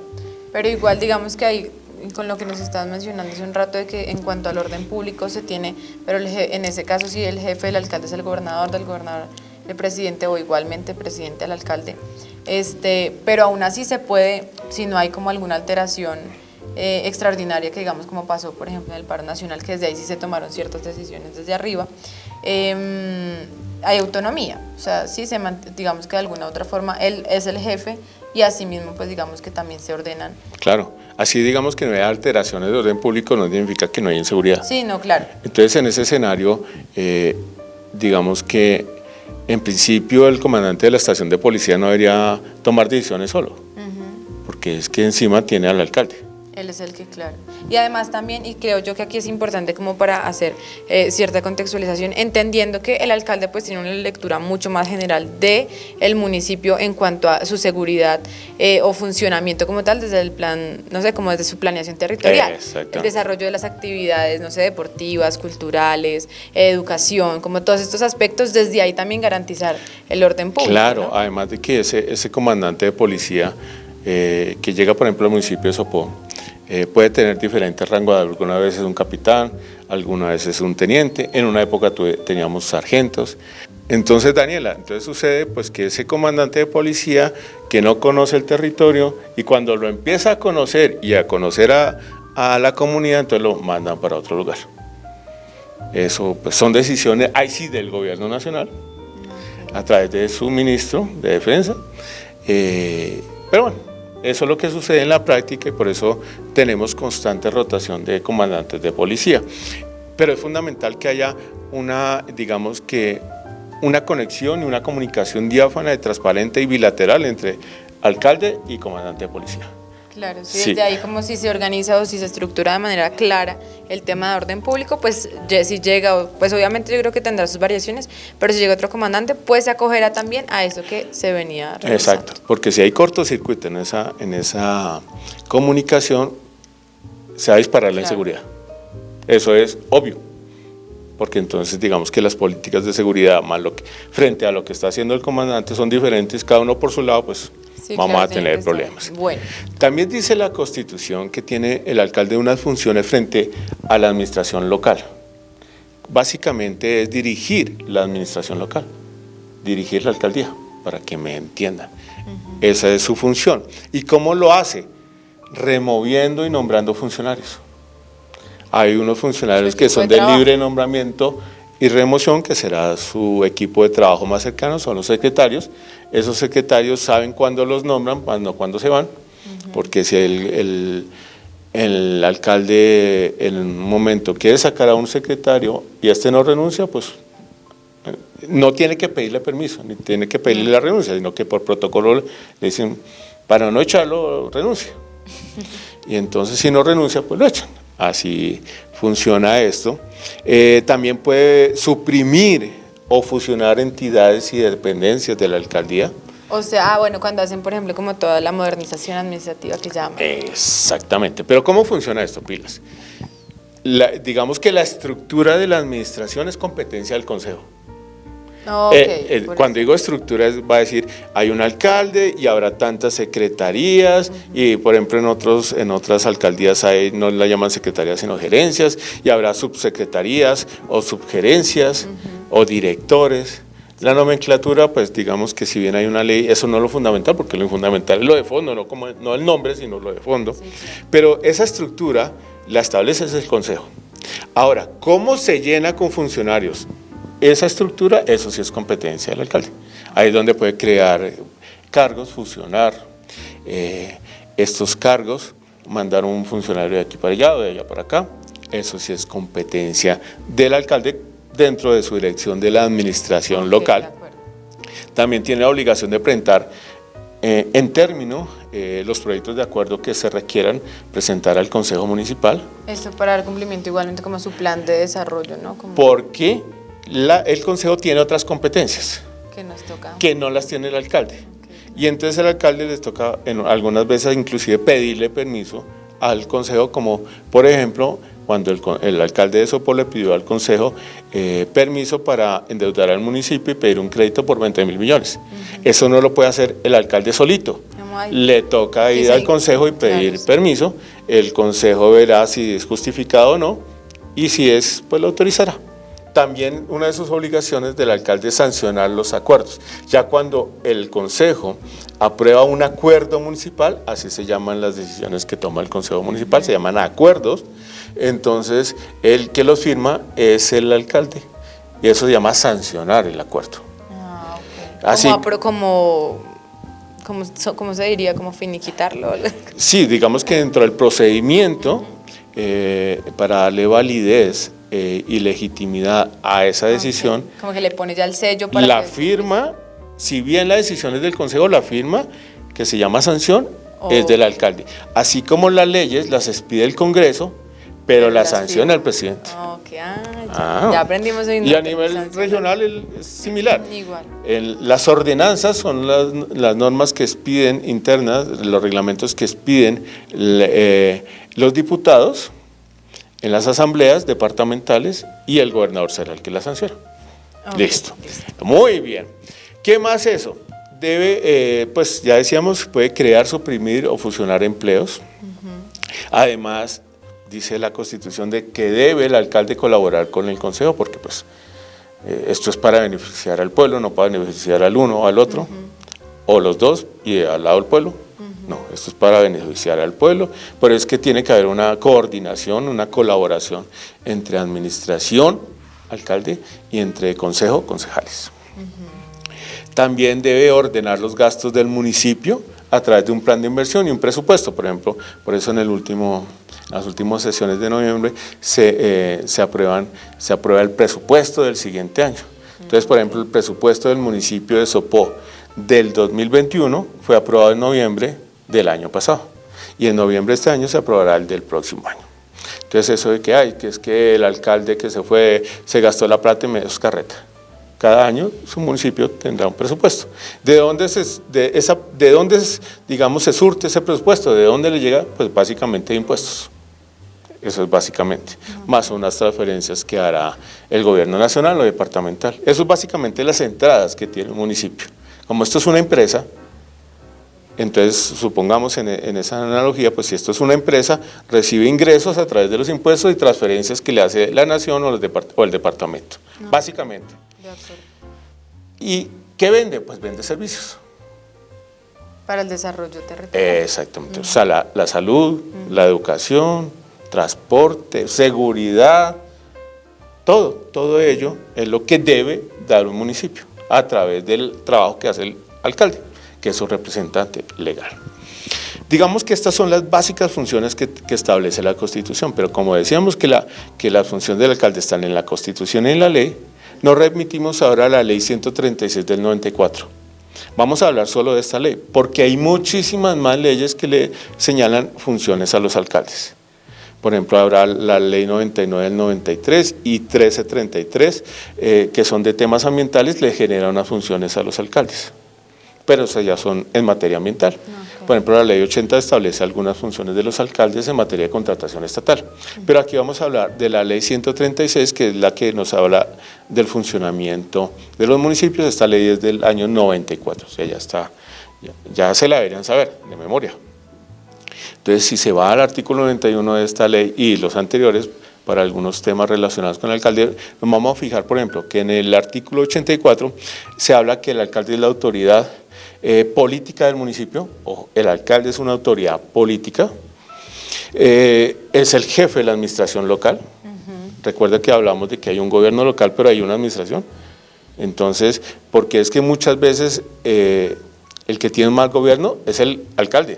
Pero igual digamos que hay, con lo que nos estabas mencionando hace un rato, de que en cuanto al orden público se tiene, pero en ese caso sí el jefe del alcalde es el gobernador, del gobernador el presidente o igualmente presidente al alcalde, pero aún así se puede, si no hay como alguna alteración extraordinaria que digamos como pasó por ejemplo en el paro nacional, que desde ahí sí se tomaron ciertas decisiones desde arriba, hay autonomía, o sea, sí digamos que de alguna u otra forma él es el jefe y asimismo pues digamos que también se ordenan. Claro, así digamos que no hay alteraciones de orden público no significa que no hay inseguridad. Sí, no, claro. Entonces en ese escenario, digamos que en principio el comandante de la estación de policía no debería tomar decisiones solo, porque es que encima tiene al alcalde. Él es el que, claro. Y además también, y creo yo que aquí es importante como para hacer cierta contextualización, entendiendo que el alcalde pues tiene una lectura mucho más general de el municipio en cuanto a su seguridad o funcionamiento como tal, desde el plan, no sé, como desde su planeación territorial. El desarrollo de las actividades, no sé, deportivas, culturales, educación, como todos estos aspectos, desde ahí también garantizar el orden público. Claro, ¿no? Además de que ese comandante de policía que llega, por ejemplo, al municipio de Sopó, puede tener diferentes rangos, alguna vez es un capitán, alguna vez es un teniente, en una época teníamos sargentos. Entonces, Daniela, sucede pues que ese comandante de policía que no conoce el territorio y cuando lo empieza a conocer y a conocer a la comunidad, entonces lo mandan para otro lugar. Eso pues son decisiones, ahí sí, del gobierno nacional, a través de su ministro de defensa, pero bueno, eso es lo que sucede en la práctica y por eso tenemos constante rotación de comandantes de policía. Pero es fundamental que haya una conexión y una comunicación diáfana, transparente y bilateral entre alcalde y comandante de policía. Claro, sí, desde ahí como si se organiza o si se estructura de manera clara el tema de orden público, pues si llega, pues obviamente yo creo que tendrá sus variaciones, pero si llega otro comandante, pues se acogerá también a eso que se venía realizando. Exacto, porque si hay cortocircuito en esa comunicación, se va a disparar la inseguridad. Eso es obvio, porque entonces digamos que las políticas de seguridad, frente a lo que está haciendo el comandante, son diferentes, cada uno por su lado, pues sí, vamos a tener problemas. Bueno. También dice la Constitución que tiene el alcalde unas funciones frente a la administración local. Básicamente es dirigir la administración local, dirigir la alcaldía, para que me entiendan. Esa es su función. ¿Y cómo lo hace? Removiendo y nombrando funcionarios. Hay unos funcionarios que son de libre nombramiento y remoción, que será su equipo de trabajo más cercano, son los secretarios. Esos secretarios saben cuándo los nombran, cuándo se van, porque si el alcalde en un momento quiere sacar a un secretario y este no renuncia, pues no tiene que pedirle permiso, ni tiene que pedirle la renuncia, sino que por protocolo le dicen, para no echarlo, renuncia. Y entonces si no renuncia, pues lo echan. Así funciona esto. También puede suprimir o fusionar entidades y dependencias de la alcaldía. O sea, bueno, cuando hacen, por ejemplo, como toda la modernización administrativa que llaman. Exactamente. Pero ¿cómo funciona esto, pilas? Digamos que la estructura de la administración es competencia del Consejo. Cuando digo estructura va a decir, hay un alcalde y habrá tantas secretarías y por ejemplo en otras alcaldías no la llaman secretarías sino gerencias y habrá subsecretarías o subgerencias o directores. La nomenclatura, pues digamos que si bien hay una ley, eso no es lo fundamental, porque lo fundamental es lo de fondo, no el nombre, sino lo de fondo. Sí. Pero esa estructura la establece el Consejo. Ahora, ¿cómo se llena con funcionarios esa estructura? Eso sí es competencia del alcalde. Ahí es donde puede crear cargos, fusionar estos cargos, mandar un funcionario de aquí para allá o de allá para acá. Eso sí es competencia del alcalde dentro de su dirección de la administración local. También tiene la obligación de presentar en término los proyectos de acuerdo que se requieran presentar al Consejo Municipal. Esto para dar cumplimiento igualmente como su plan de desarrollo, ¿no? Porque el Consejo tiene otras competencias que no las tiene el alcalde. Y entonces el alcalde les toca algunas veces inclusive pedirle permiso al Consejo, como por ejemplo cuando el alcalde de Sopó le pidió al Consejo permiso para endeudar al municipio y pedir un crédito por 20.000 millones. Eso no lo puede hacer el alcalde solito. Le toca ir al Consejo y pedir permiso. El Consejo verá si es justificado o no y si es, pues lo autorizará. También una de sus obligaciones del alcalde es sancionar los acuerdos. Ya cuando el Consejo aprueba un acuerdo municipal, así se llaman las decisiones que toma el Consejo Municipal, se llaman acuerdos, entonces el que los firma es el alcalde y eso se llama sancionar el acuerdo. Así, ¿cómo se diría? ¿Cómo finiquitarlo? Sí, digamos que dentro del procedimiento para darle validez y legitimidad a esa decisión. Como que le pone ya el sello para la firma, si bien la decisión es del Consejo, la firma, que se llama sanción, es del alcalde. Así como las leyes las expide el Congreso, pero la sanciona el presidente. Ya aprendimos hoy. Y a nivel regional es similar. Igual. Las ordenanzas son las normas que expiden internas, los reglamentos que expiden los diputados en las asambleas departamentales y el gobernador será el que la sanciona. Listo. Muy bien. ¿Qué más eso? Debe, pues ya decíamos, puede crear, suprimir o fusionar empleos. Además, dice la Constitución de que debe el alcalde colaborar con el Consejo, porque pues esto es para beneficiar al pueblo, no para beneficiar al uno o al otro, o los dos y al lado del pueblo. No, esto es para beneficiar al pueblo, pero es que tiene que haber una coordinación, una colaboración entre administración, alcalde, y entre consejo, concejales. También debe ordenar los gastos del municipio a través de un plan de inversión y un presupuesto. Por ejemplo, por eso en las últimas sesiones de noviembre se aprueba el presupuesto del siguiente año. Entonces, por ejemplo, el presupuesto del municipio de Sopó del 2021 fue aprobado en noviembre del año pasado y en noviembre de este año se aprobará el del próximo año. Entonces eso de que es que el alcalde que se fue se gastó la plata en medios carreta. Cada año su municipio tendrá un presupuesto. ¿De dónde digamos, se surte ese presupuesto? ¿De dónde le llega? Pues básicamente de impuestos. Eso es básicamente, más unas transferencias que hará el gobierno nacional o departamental. Eso es básicamente las entradas que tiene el municipio. Como esto es una empresa, entonces supongamos en esa analogía, pues si esto es una empresa, recibe ingresos a través de los impuestos y transferencias que le hace la nación o el departamento, básicamente. De acuerdo. ¿Y qué vende? Pues vende servicios. Para el desarrollo territorial. Exactamente, o sea, la salud, la educación, transporte, seguridad, todo ello es lo que debe dar un municipio a través del trabajo que hace el alcalde, que es su representante legal. Digamos que estas son las básicas funciones que establece la Constitución, pero como decíamos que las funciones del alcalde están en la Constitución y en la ley, nos remitimos ahora a la Ley 136 del 94. Vamos a hablar solo de esta ley, porque hay muchísimas más leyes que le señalan funciones a los alcaldes. Por ejemplo, habrá la Ley 99 del 93 y 1333, que son de temas ambientales, le generan unas funciones a los alcaldes. pero esas ya son en materia ambiental. Ok. Por ejemplo, la ley 80 establece algunas funciones de los alcaldes en materia de contratación estatal. Pero aquí vamos a hablar de la ley 136, que es la que nos habla del funcionamiento de los municipios. Esta ley es del año 94, o sea, ya está, ya se la deberían saber de memoria. Entonces, si se va al artículo 91 de esta ley y los anteriores, para algunos temas relacionados con el alcalde, nos vamos a fijar, por ejemplo, que en el artículo 84 se habla que el alcalde es la autoridad política del municipio, o el alcalde es una autoridad política, es el jefe de la administración local. Recuerda que hablamos de que hay un gobierno local, pero hay una administración. Entonces, porque es que muchas veces el que tiene mal gobierno es el alcalde,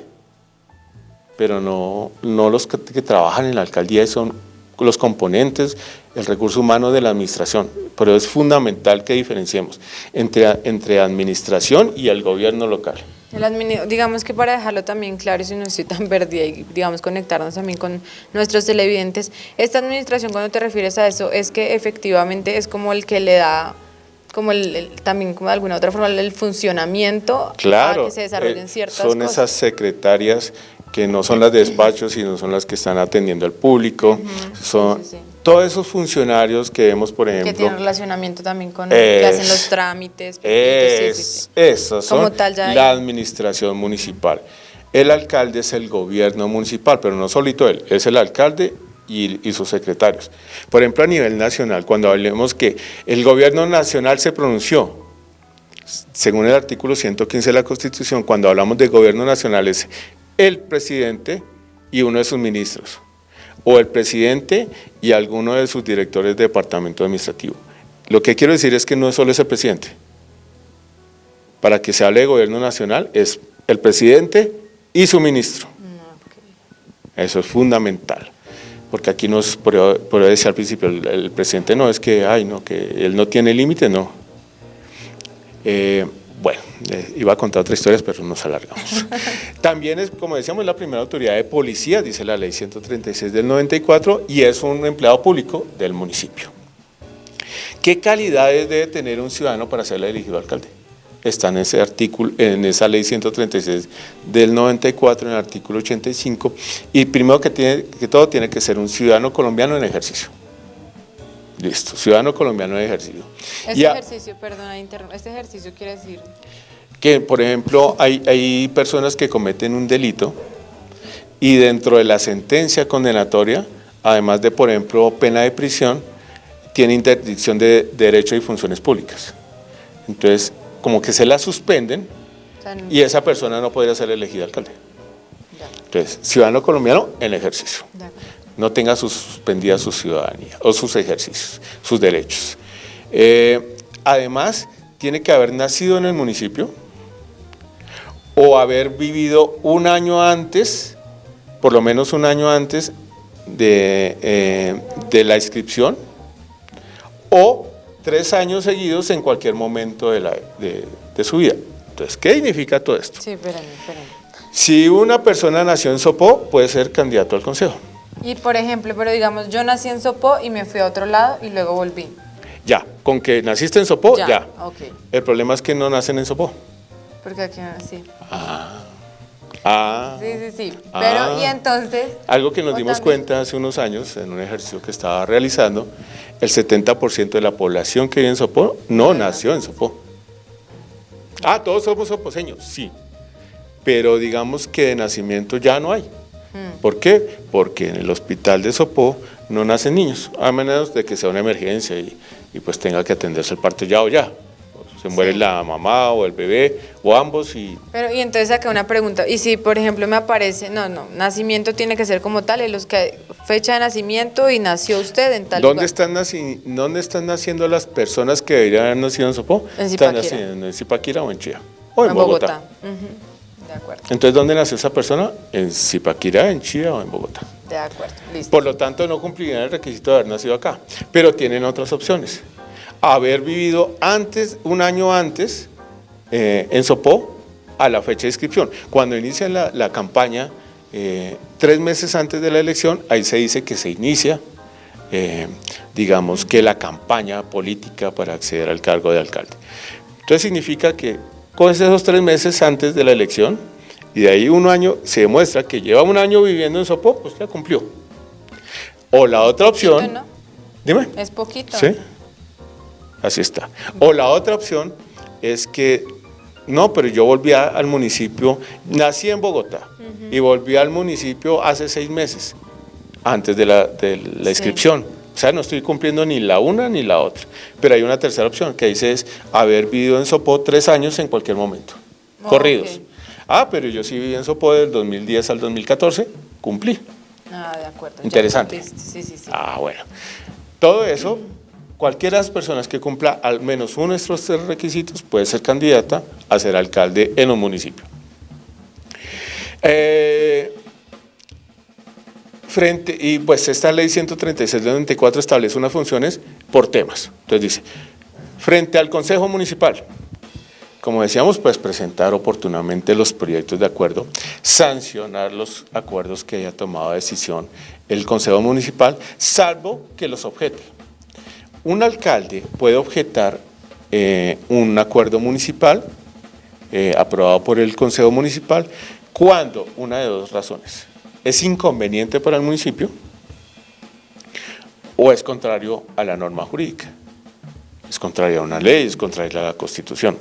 pero no los que trabajan en la alcaldía son los componentes, el recurso humano de la administración. Pero es fundamental que diferenciemos entre administración y el gobierno local. Digamos que para dejarlo también claro, y si no estoy tan perdida, y digamos conectarnos también con nuestros televidentes, esta administración, cuando te refieres a eso, es que efectivamente es como el que le da, como también como de alguna otra forma, el funcionamiento para que se desarrollen ciertas son cosas. esas secretarias que no son las de despachos, sino son las que están atendiendo al público, son Sí. todos esos funcionarios que vemos, por ejemplo. Que tienen relacionamiento también con que hacen los trámites. Sí. Esas son Como tal, ya la hay. administración municipal. El alcalde es el gobierno municipal, pero no solito él, es el alcalde y sus secretarios. Por ejemplo, a nivel nacional, cuando hablemos que el gobierno nacional se pronunció, según el artículo 115 de la Constitución, cuando hablamos de gobierno nacional es el presidente y uno de sus ministros, o el presidente y alguno de sus directores de departamento administrativo. Lo que quiero decir es que no es solo ese presidente. Para que se hable de gobierno nacional es el presidente y su ministro. Eso es fundamental, porque aquí nos, por eso decía al principio, el presidente no es que, que él no tiene límite, no. Bueno, iba a contar otras historias, pero nos alargamos. También es, como decíamos, la primera autoridad de policía, dice la ley 136 del 94, y es un empleado público del municipio. ¿Qué calidades debe tener un ciudadano para ser elegido alcalde? Está en ese artículo, en esa ley 136 del 94, en el artículo 85, y primero que todo tiene que ser un ciudadano colombiano en ejercicio. Listo, ciudadano colombiano en ejercicio. Este ejercicio quiere decir que, por ejemplo, hay personas que cometen un delito y dentro de la sentencia condenatoria, además de, por ejemplo, pena de prisión, tiene interdicción de derechos y funciones públicas. Entonces, como que se la suspenden y esa persona no podría ser elegida alcalde. Entonces, ciudadano colombiano en ejercicio. No tenga suspendida su ciudadanía o sus ejercicios, sus derechos. Además, tiene que haber nacido en el municipio o haber vivido un año antes, por lo menos un año antes de la inscripción, o 3 años seguidos en cualquier momento de su vida. Entonces, ¿qué significa todo esto? Sí, espérame. Si una persona nació en Sopó, puede ser candidato al consejo. Y por ejemplo, pero digamos, yo nací en Sopó y me fui a otro lado y luego volví. Ya, con que naciste en Sopó, ya. Okay. El problema es que no nacen en Sopó. Porque aquí no nací. Sí. Pero, y entonces... Algo que nos dimos cuenta hace unos años, en un ejercicio que estaba realizando, el 70% de la población que vive en Sopó no nació en Sopó. Todos somos soposeños, sí. Pero digamos que de nacimiento ya no hay. ¿Por qué? Porque en el hospital de Sopó no nacen niños, a menos de que sea una emergencia y pues tenga que atenderse el parto ya o ya. Se muere la mamá o el bebé o ambos Pero y entonces acá una pregunta, y si por ejemplo me aparece, nacimiento tiene que ser como tal, fecha de nacimiento y nació usted en tal lugar. ¿Dónde están naciendo las personas que deberían haber nacido en Sopó? En Zipaquirá. Están naciendo en Zipaquirá o en Chía. O en Bogotá. De acuerdo. Entonces, ¿dónde nació esa persona? En Zipaquirá, en Chía o en Bogotá. De acuerdo, listo. Por lo tanto, no cumplirían el requisito de haber nacido acá, pero tienen otras opciones. Haber vivido un año antes en Sopó a la fecha de inscripción. Cuando inicia la campaña, 3 meses antes de la elección, ahí se dice que se inicia, digamos que la campaña política para acceder al cargo de alcalde. Entonces significa que coges esos 3 meses antes de la elección y de ahí 1 año, se demuestra que lleva 1 año viviendo en Sopó, pues ya cumplió. O la otra opción... Poquito, ¿no? Dime. Es poquito. Sí, así está. O la otra opción es que, no, pero yo volví al municipio, nací en Bogotá y volví al municipio hace 6 meses, antes de la inscripción. O sea, no estoy cumpliendo ni la una ni la otra. Pero hay una tercera opción que dice es haber vivido en Sopó 3 años en cualquier momento, corridos. Okay. Ah, pero yo sí viví en Sopó del 2010 al 2014, cumplí. Ah, de acuerdo. Ya Interesante. cumpliste. Sí. Ah, bueno. Todo eso, cualquiera de las personas que cumpla al menos uno de estos 3 requisitos puede ser candidata a ser alcalde en un municipio. Y pues esta ley 136 de 94 establece unas funciones por temas. Entonces dice, frente al Consejo Municipal, como decíamos, pues presentar oportunamente los proyectos de acuerdo, sancionar los acuerdos que haya tomado decisión el Consejo Municipal, salvo que los objete. Un alcalde puede objetar un acuerdo municipal aprobado por el Consejo Municipal cuando una de 2 razones. Es inconveniente para el municipio o es contrario a la norma jurídica. Es contrario a una ley, es contrario a la Constitución.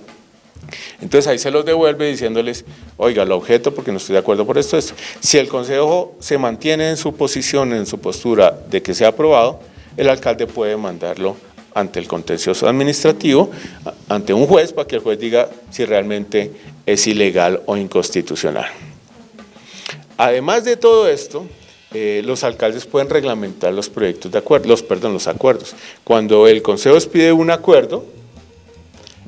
Entonces ahí se los devuelve diciéndoles, oiga, lo objeto porque no estoy de acuerdo por esto. Si el consejo se mantiene en su posición, en su postura de que sea aprobado, el alcalde puede mandarlo ante el contencioso administrativo, ante un juez, para que el juez diga si realmente es ilegal o inconstitucional. Además de todo esto, los alcaldes pueden reglamentar los proyectos de acuerdo, los acuerdos. Cuando el consejo pide un acuerdo,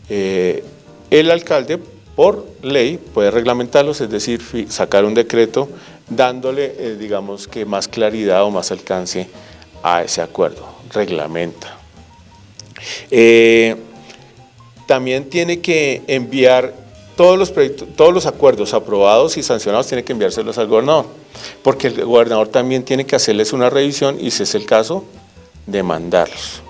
el alcalde, por ley, puede reglamentarlos, es decir, sacar un decreto dándole, digamos que más claridad o más alcance a ese acuerdo, reglamenta. También tiene que enviar todos los acuerdos aprobados y sancionados, tiene que enviárselos al gobernador, porque el gobernador también tiene que hacerles una revisión y, si es el caso, demandarlos.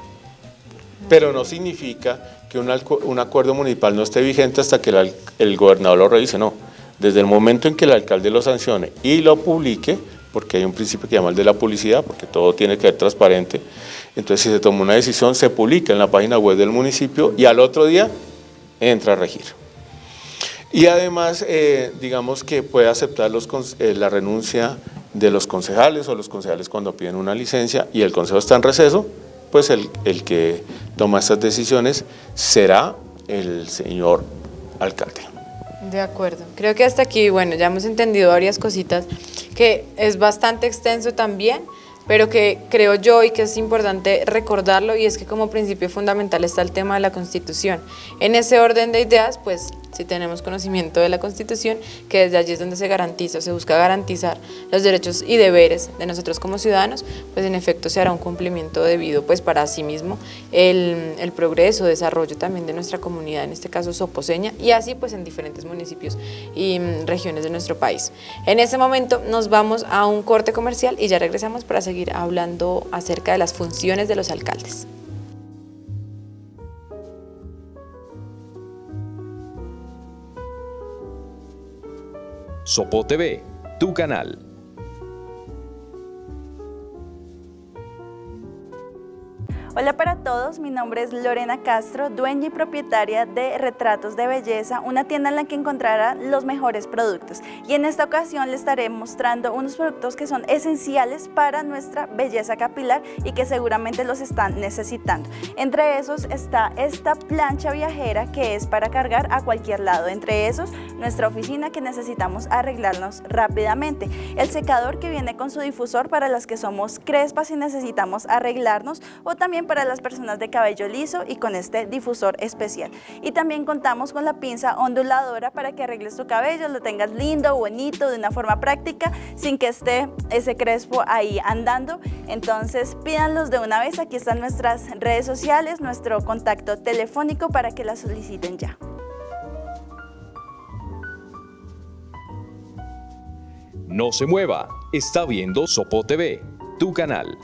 Pero no significa que un acuerdo municipal no esté vigente hasta que el gobernador lo revise, no. Desde el momento en que el alcalde lo sancione y lo publique, porque hay un principio que llama el de la publicidad, porque todo tiene que ser transparente, entonces si se toma una decisión, se publica en la página web del municipio y al otro día entra a regir. Y además, digamos que puede aceptar la renuncia de los concejales o los concejales cuando piden una licencia y el consejo está en receso, pues el que toma estas decisiones será el señor alcalde. De acuerdo. Creo que hasta aquí, bueno, ya hemos entendido varias cositas, que es bastante extenso también, pero que creo yo y que es importante recordarlo, y es que como principio fundamental está el tema de la Constitución. En ese orden de ideas, pues si tenemos conocimiento de la Constitución, que desde allí es donde se garantiza, se busca garantizar los derechos y deberes de nosotros como ciudadanos, pues en efecto se hará un cumplimiento debido pues para asimismo el progreso, desarrollo también de nuestra comunidad, en este caso soposeña, y así pues en diferentes municipios y regiones de nuestro país. En ese momento nos vamos a un corte comercial y ya regresamos para seguir hablando acerca de las funciones de los alcaldes. Sopó TV, tu canal. Hola para todos, mi nombre es Lorena Castro, dueña y propietaria de Retratos de Belleza, una tienda en la que encontrará los mejores productos. Y en esta ocasión les estaré mostrando unos productos que son esenciales para nuestra belleza capilar y que seguramente los están necesitando. Entre esos está esta plancha viajera que es para cargar a cualquier lado. Entre esos, nuestra oficina que necesitamos arreglarnos rápidamente. El secador que viene con su difusor para las que somos crespas y necesitamos arreglarnos, o también para las personas de cabello liso y con este difusor especial. Y también contamos con la pinza onduladora para que arregles tu cabello, lo tengas lindo, bonito, de una forma práctica, sin que esté ese crespo ahí andando. Entonces pídanlos de una vez, aquí están nuestras redes sociales, nuestro contacto telefónico para que la soliciten ya. No se mueva, está viendo Sopó TV, tu canal.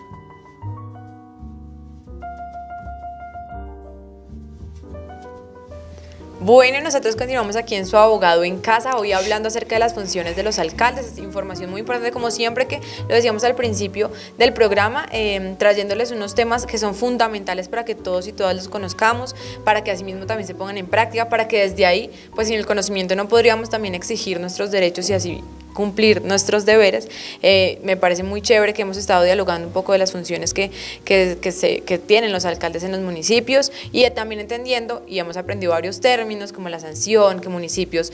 Bueno, nosotros continuamos aquí en Su Abogado en Casa, hoy hablando acerca de las funciones de los alcaldes, información muy importante como siempre, que lo decíamos al principio del programa, trayéndoles unos temas que son fundamentales para que todos y todas los conozcamos, para que asimismo también se pongan en práctica, para que desde ahí, pues sin el conocimiento no podríamos también exigir nuestros derechos y así cumplir nuestros deberes. Me parece muy chévere que hemos estado dialogando un poco de las funciones que tienen los alcaldes en los municipios y también entendiendo, y hemos aprendido varios términos como la sanción, que municipios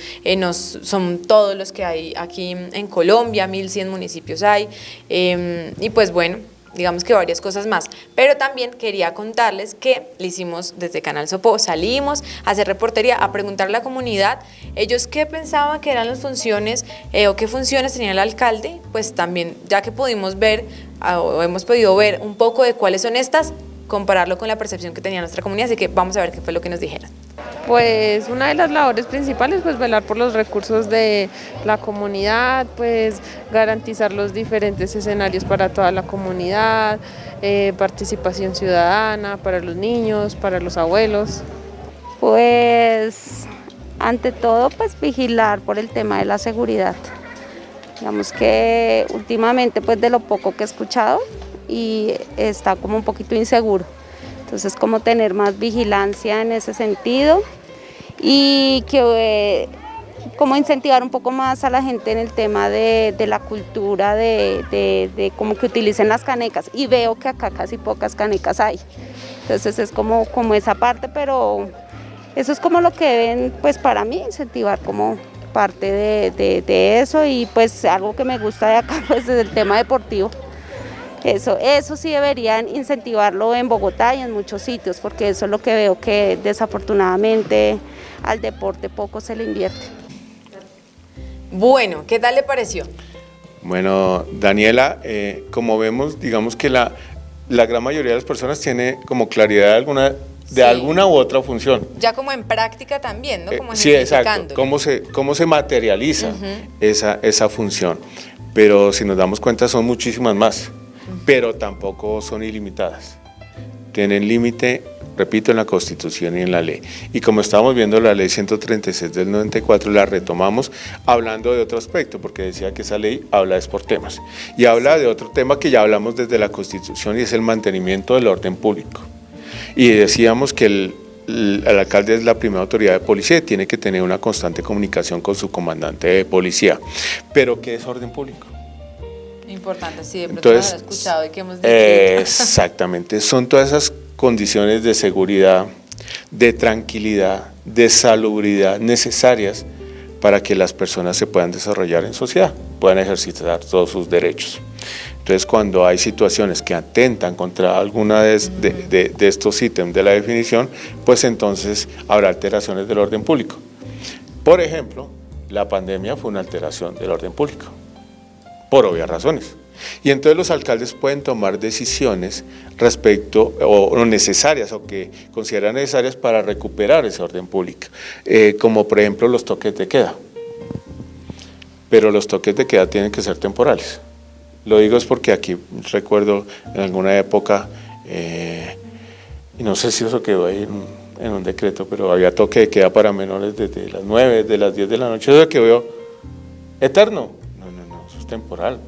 son todos los que hay aquí en Colombia, 1100 municipios hay, y pues bueno, digamos que varias cosas más, pero también quería contarles que le hicimos desde Canal Sopo, salimos a hacer reportería, a preguntarle a la comunidad, ellos qué pensaban que eran las funciones o qué funciones tenía el alcalde, pues también ya que pudimos ver o hemos podido ver un poco de cuáles son estas, compararlo con la percepción que tenía nuestra comunidad, así que vamos a ver qué fue lo que nos dijeron. Pues una de las labores principales, pues velar por los recursos de la comunidad, pues garantizar los diferentes escenarios para toda la comunidad, participación ciudadana para los niños, para los abuelos. Pues ante todo, pues vigilar por el tema de la seguridad. Digamos que últimamente, pues de lo poco que he escuchado, y está como un poquito inseguro. Entonces, como tener más vigilancia en ese sentido y que como incentivar un poco más a la gente en el tema de la cultura, de como que utilicen las canecas, y veo que acá casi pocas canecas hay. Entonces es como esa parte, pero eso es como lo que deben, pues para mí, incentivar como parte de eso, y pues algo que me gusta de acá, pues es el tema deportivo. Eso sí deberían incentivarlo en Bogotá y en muchos sitios, porque eso es lo que veo que desafortunadamente al deporte poco se le invierte. Bueno, ¿qué tal le pareció? Bueno, Daniela, como vemos, digamos que la gran mayoría de las personas tiene como claridad de alguna u otra función. Ya como en práctica también, ¿no? Como Sí, exacto, cómo se materializa esa función, pero si nos damos cuenta son muchísimas más. Pero tampoco son ilimitadas. Tienen límite, repito, en la Constitución y en la ley. Y como estábamos viendo la ley 136 del 94, la retomamos hablando de otro aspecto, porque decía que esa ley habla por temas. Y habla de otro tema que ya hablamos desde la Constitución, y es el mantenimiento del orden público. Y decíamos que el alcalde es la primera autoridad de policía y tiene que tener una constante comunicación con su comandante de policía. Pero ¿qué es orden público? Importante, sí, de pronto Entonces, lo he escuchado y que hemos dicho. Exactamente, son todas esas condiciones de seguridad, de tranquilidad, de salubridad necesarias para que las personas se puedan desarrollar en sociedad, puedan ejercitar todos sus derechos. Entonces, cuando hay situaciones que atentan contra alguna de estos ítems de la definición, pues entonces habrá alteraciones del orden público. Por ejemplo, la pandemia fue una alteración del orden público, por obvias razones. Y entonces los alcaldes pueden tomar decisiones respecto, o necesarias, o que consideran necesarias para recuperar ese orden público, como por ejemplo los toques de queda. Pero los toques de queda tienen que ser temporales. Lo digo es porque aquí recuerdo en alguna época, y no sé si eso quedó ahí en un decreto, pero había toque de queda para menores desde las 9, de las 10 de la noche, eso quedó eterno. Temporal,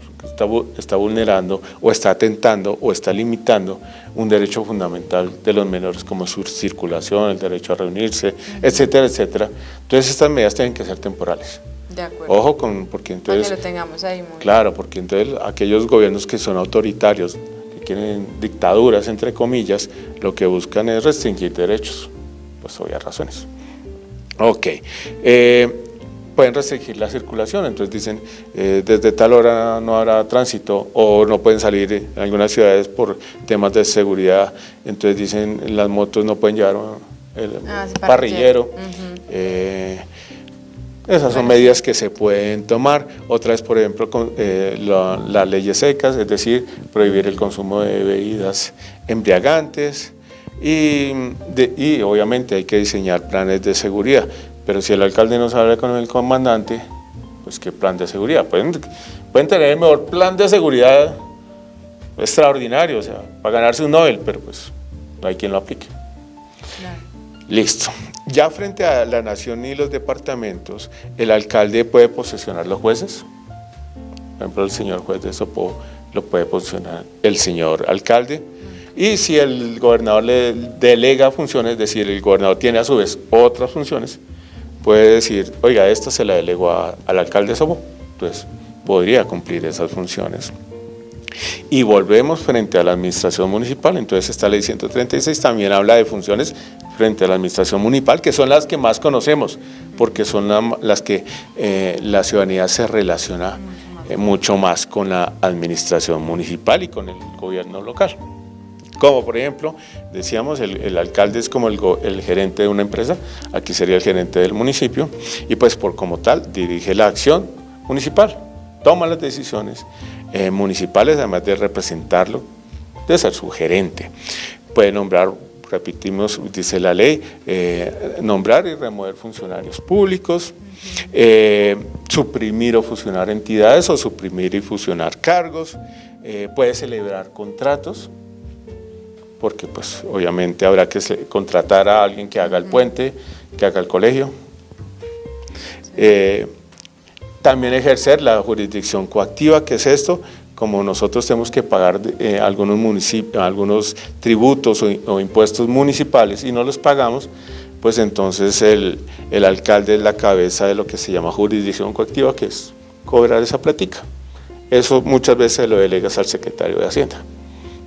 está vulnerando o está atentando o está limitando un derecho fundamental de los menores, como su circulación, el derecho a reunirse, etcétera, etcétera. Entonces estas medidas tienen que ser temporales. De acuerdo. Ojo porque entonces... Para que lo tengamos ahí muy claro, porque entonces aquellos gobiernos que son autoritarios, que quieren dictaduras, entre comillas, lo que buscan es restringir derechos, pues obvias razones. Ok. Pueden restringir la circulación, entonces dicen desde tal hora no habrá tránsito, o no pueden salir en algunas ciudades por temas de seguridad, entonces dicen las motos no pueden llevar el parrillero. Esas son medidas que se pueden tomar. Otra es, por ejemplo, las leyes secas, es decir, prohibir el consumo de bebidas embriagantes, y obviamente hay que diseñar planes de seguridad. Pero si el alcalde no sabe con el comandante, pues ¿qué plan de seguridad? Pueden tener el mejor plan de seguridad extraordinario, o sea, para ganarse un Nobel, pero pues no hay quien lo aplique. Claro. Listo. Ya frente a la nación y los departamentos, el alcalde puede posesionar los jueces. Por ejemplo, el señor juez de Sopó lo puede posesionar el señor alcalde. Y si el gobernador le delega funciones, es decir, el gobernador tiene a su vez otras funciones, puede decir, oiga, esta se la delegó al alcalde de Sopó. Entonces, podría cumplir esas funciones. Y volvemos frente a la administración municipal. Entonces, esta ley 136 también habla de funciones frente a la administración municipal, que son las que más conocemos, porque son las que la ciudadanía se relaciona mucho más con la administración municipal y con el gobierno local. Como por ejemplo, decíamos, el alcalde es como el gerente de una empresa, aquí sería el gerente del municipio, y pues como tal dirige la acción municipal, toma las decisiones municipales, además de representarlo, de ser su gerente. Puede nombrar, repetimos, dice la ley, nombrar y remover funcionarios públicos, suprimir o fusionar entidades o suprimir y fusionar cargos, puede celebrar contratos, porque pues obviamente habrá que contratar a alguien que haga el puente, que haga el colegio. También ejercer la jurisdicción coactiva, que es esto, como nosotros tenemos que pagar algunos tributos o impuestos municipales y no los pagamos, pues entonces el alcalde es la cabeza de lo que se llama jurisdicción coactiva, que es cobrar esa plática. Eso muchas veces lo delegas al secretario de Hacienda,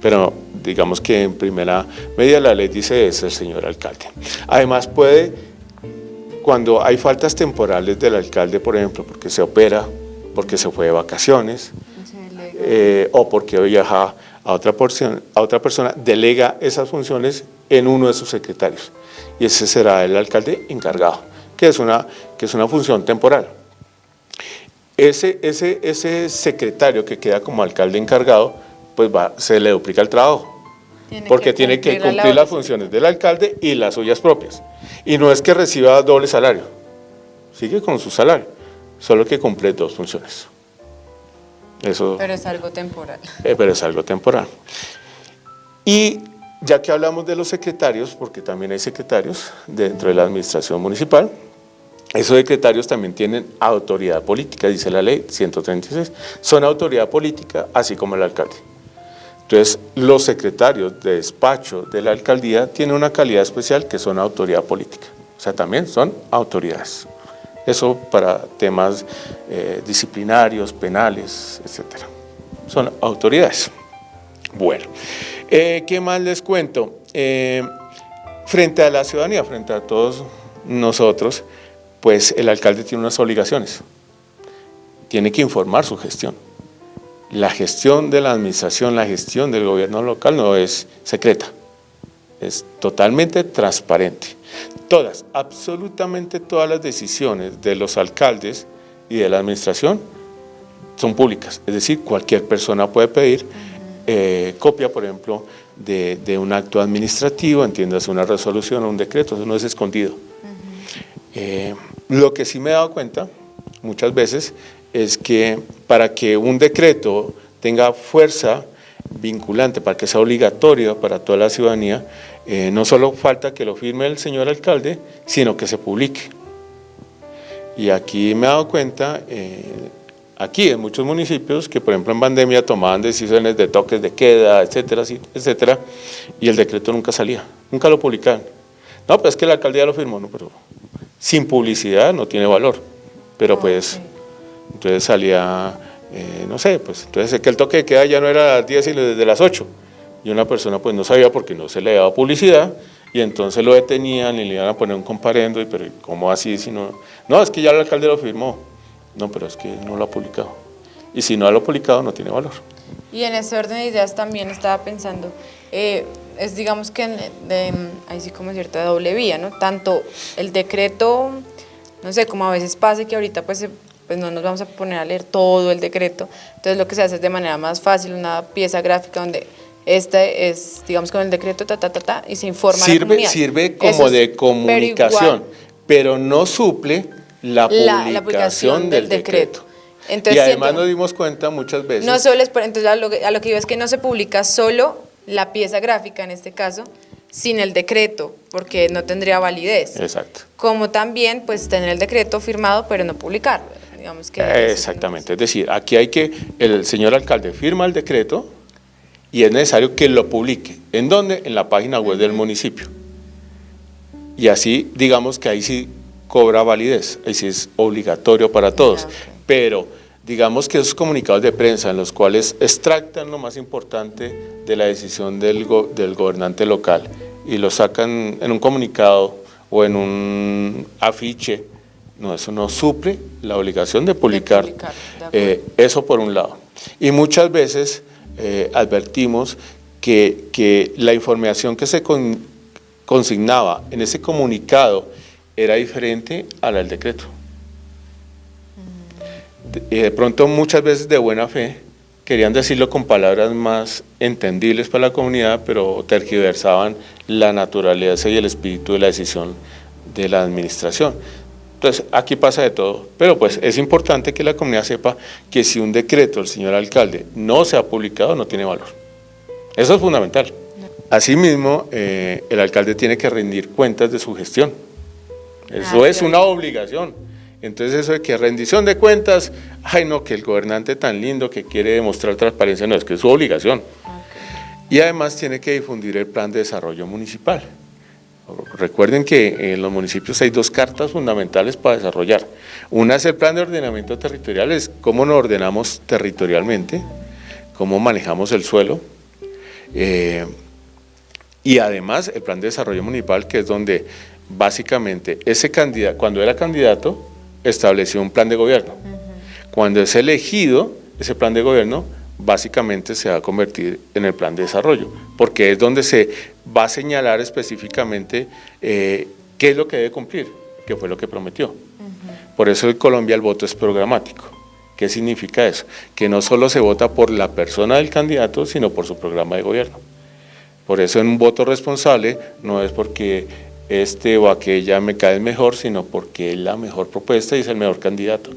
pero digamos que en primera medida la ley dice es el señor alcalde. Además puede, cuando hay faltas temporales del alcalde, por ejemplo, porque se opera, porque se fue de vacaciones, o porque viaja a otra persona, delega esas funciones en uno de sus secretarios. Y ese será el alcalde encargado, que es una función temporal. Ese secretario que queda como alcalde encargado, pues se le duplica el trabajo, porque tiene que cumplir las funciones del alcalde y las suyas propias. Y no es que reciba doble salario, sigue con su salario, solo que cumple dos funciones. Eso, pero es algo temporal. Pero es algo temporal. Y ya que hablamos de los secretarios, porque también hay secretarios dentro de la administración municipal, esos secretarios también tienen autoridad política, dice la ley 136, son autoridad política, así como el alcalde. Entonces, los secretarios de despacho de la alcaldía tienen una calidad especial que son autoridad política, o sea, también son autoridades. Eso para temas disciplinarios, penales, etcétera. Son autoridades. Bueno, ¿qué más les cuento? Frente a la ciudadanía, frente a todos nosotros, pues el alcalde tiene unas obligaciones. Tiene que informar su gestión. La gestión de la administración, la gestión del gobierno local no es secreta, es totalmente transparente. Todas, absolutamente todas las decisiones de los alcaldes y de la administración son públicas, es decir, cualquier persona puede pedir copia, por ejemplo, de un acto administrativo, entiéndase una resolución o un decreto, eso no es escondido. Lo que sí me he dado cuenta muchas veces es que para que un decreto tenga fuerza vinculante, para que sea obligatorio para toda la ciudadanía, no solo falta que lo firme el señor alcalde, sino que se publique. Y aquí me he dado cuenta, aquí en muchos municipios, que por ejemplo en pandemia tomaban decisiones de toques de queda, etcétera, etcétera, y el decreto nunca salía, nunca lo publicaban. No, pues es que la alcaldía lo firmó, no, pero sin publicidad no tiene valor, pero pues entonces salía, no sé, pues entonces es que el toque de queda ya no era a las 10 sino desde las 8, y una persona pues no sabía porque no se le daba publicidad, y entonces lo detenían y le iban a poner un comparendo, y pero ¿cómo así? Si no, es que ya el alcalde lo firmó, no, pero es que no lo ha publicado, y si no lo ha publicado no tiene valor. Y en ese orden de ideas también estaba pensando, es digamos que hay sí como cierta doble vía, ¿no? Tanto el decreto, no sé, como a veces pasa que ahorita pues no nos vamos a poner a leer todo el decreto, entonces lo que se hace es de manera más fácil, una pieza gráfica donde este es, digamos, con el decreto, y se informa a la comunidad. Sirve como de comunicación, pero no suple la publicación del decreto. Entonces, y además nos dimos cuenta muchas veces. No solo es, entonces a lo que digo es que no se publica solo la pieza gráfica en este caso, sin el decreto, porque no tendría validez. Exacto. Como también, pues, tener el decreto firmado, pero no publicarlo. Digamos que Exactamente, es decir, aquí el señor alcalde firma el decreto y es necesario que lo publique. ¿En dónde? En la página web del municipio. Y así, digamos que ahí sí cobra validez, ahí sí es obligatorio para todos. Okay. Pero digamos que esos comunicados de prensa en los cuales extractan lo más importante de la decisión del gobernante local y lo sacan en un comunicado o en un afiche, no, eso no suple la obligación de publicar, eso por un lado. Y muchas veces advertimos que la información que se consignaba en ese comunicado era diferente a la del decreto. De pronto muchas veces de buena fe querían decirlo con palabras más entendibles para la comunidad, pero tergiversaban la naturaleza y el espíritu de la decisión de la administración. Entonces, aquí pasa de todo, pero pues es importante que la comunidad sepa que si un decreto del señor alcalde no se ha publicado, no tiene valor. Eso es fundamental. Asimismo, el alcalde tiene que rendir cuentas de su gestión. Eso es una obligación. Entonces eso de que rendición de cuentas, ay no, que el gobernante tan lindo que quiere demostrar transparencia, no, es que es su obligación. Okay. Y además tiene que difundir el plan de desarrollo municipal. Recuerden que en los municipios hay dos cartas fundamentales para desarrollar. Una es el plan de ordenamiento territorial, es cómo nos ordenamos territorialmente, cómo manejamos el suelo, y además el plan de desarrollo municipal, que es donde básicamente ese candidato, cuando era candidato, estableció un plan de gobierno. Cuando es elegido, ese plan de gobierno básicamente se va a convertir en el plan de desarrollo, porque es donde se va a señalar específicamente qué es lo que debe cumplir, qué fue lo que prometió. Por eso en Colombia el voto es programático. ¿Qué significa eso? Que no solo se vota por la persona del candidato, sino por su programa de gobierno. Por eso en un voto responsable no es porque este o aquella me cae mejor, sino porque es la mejor propuesta y es el mejor candidato.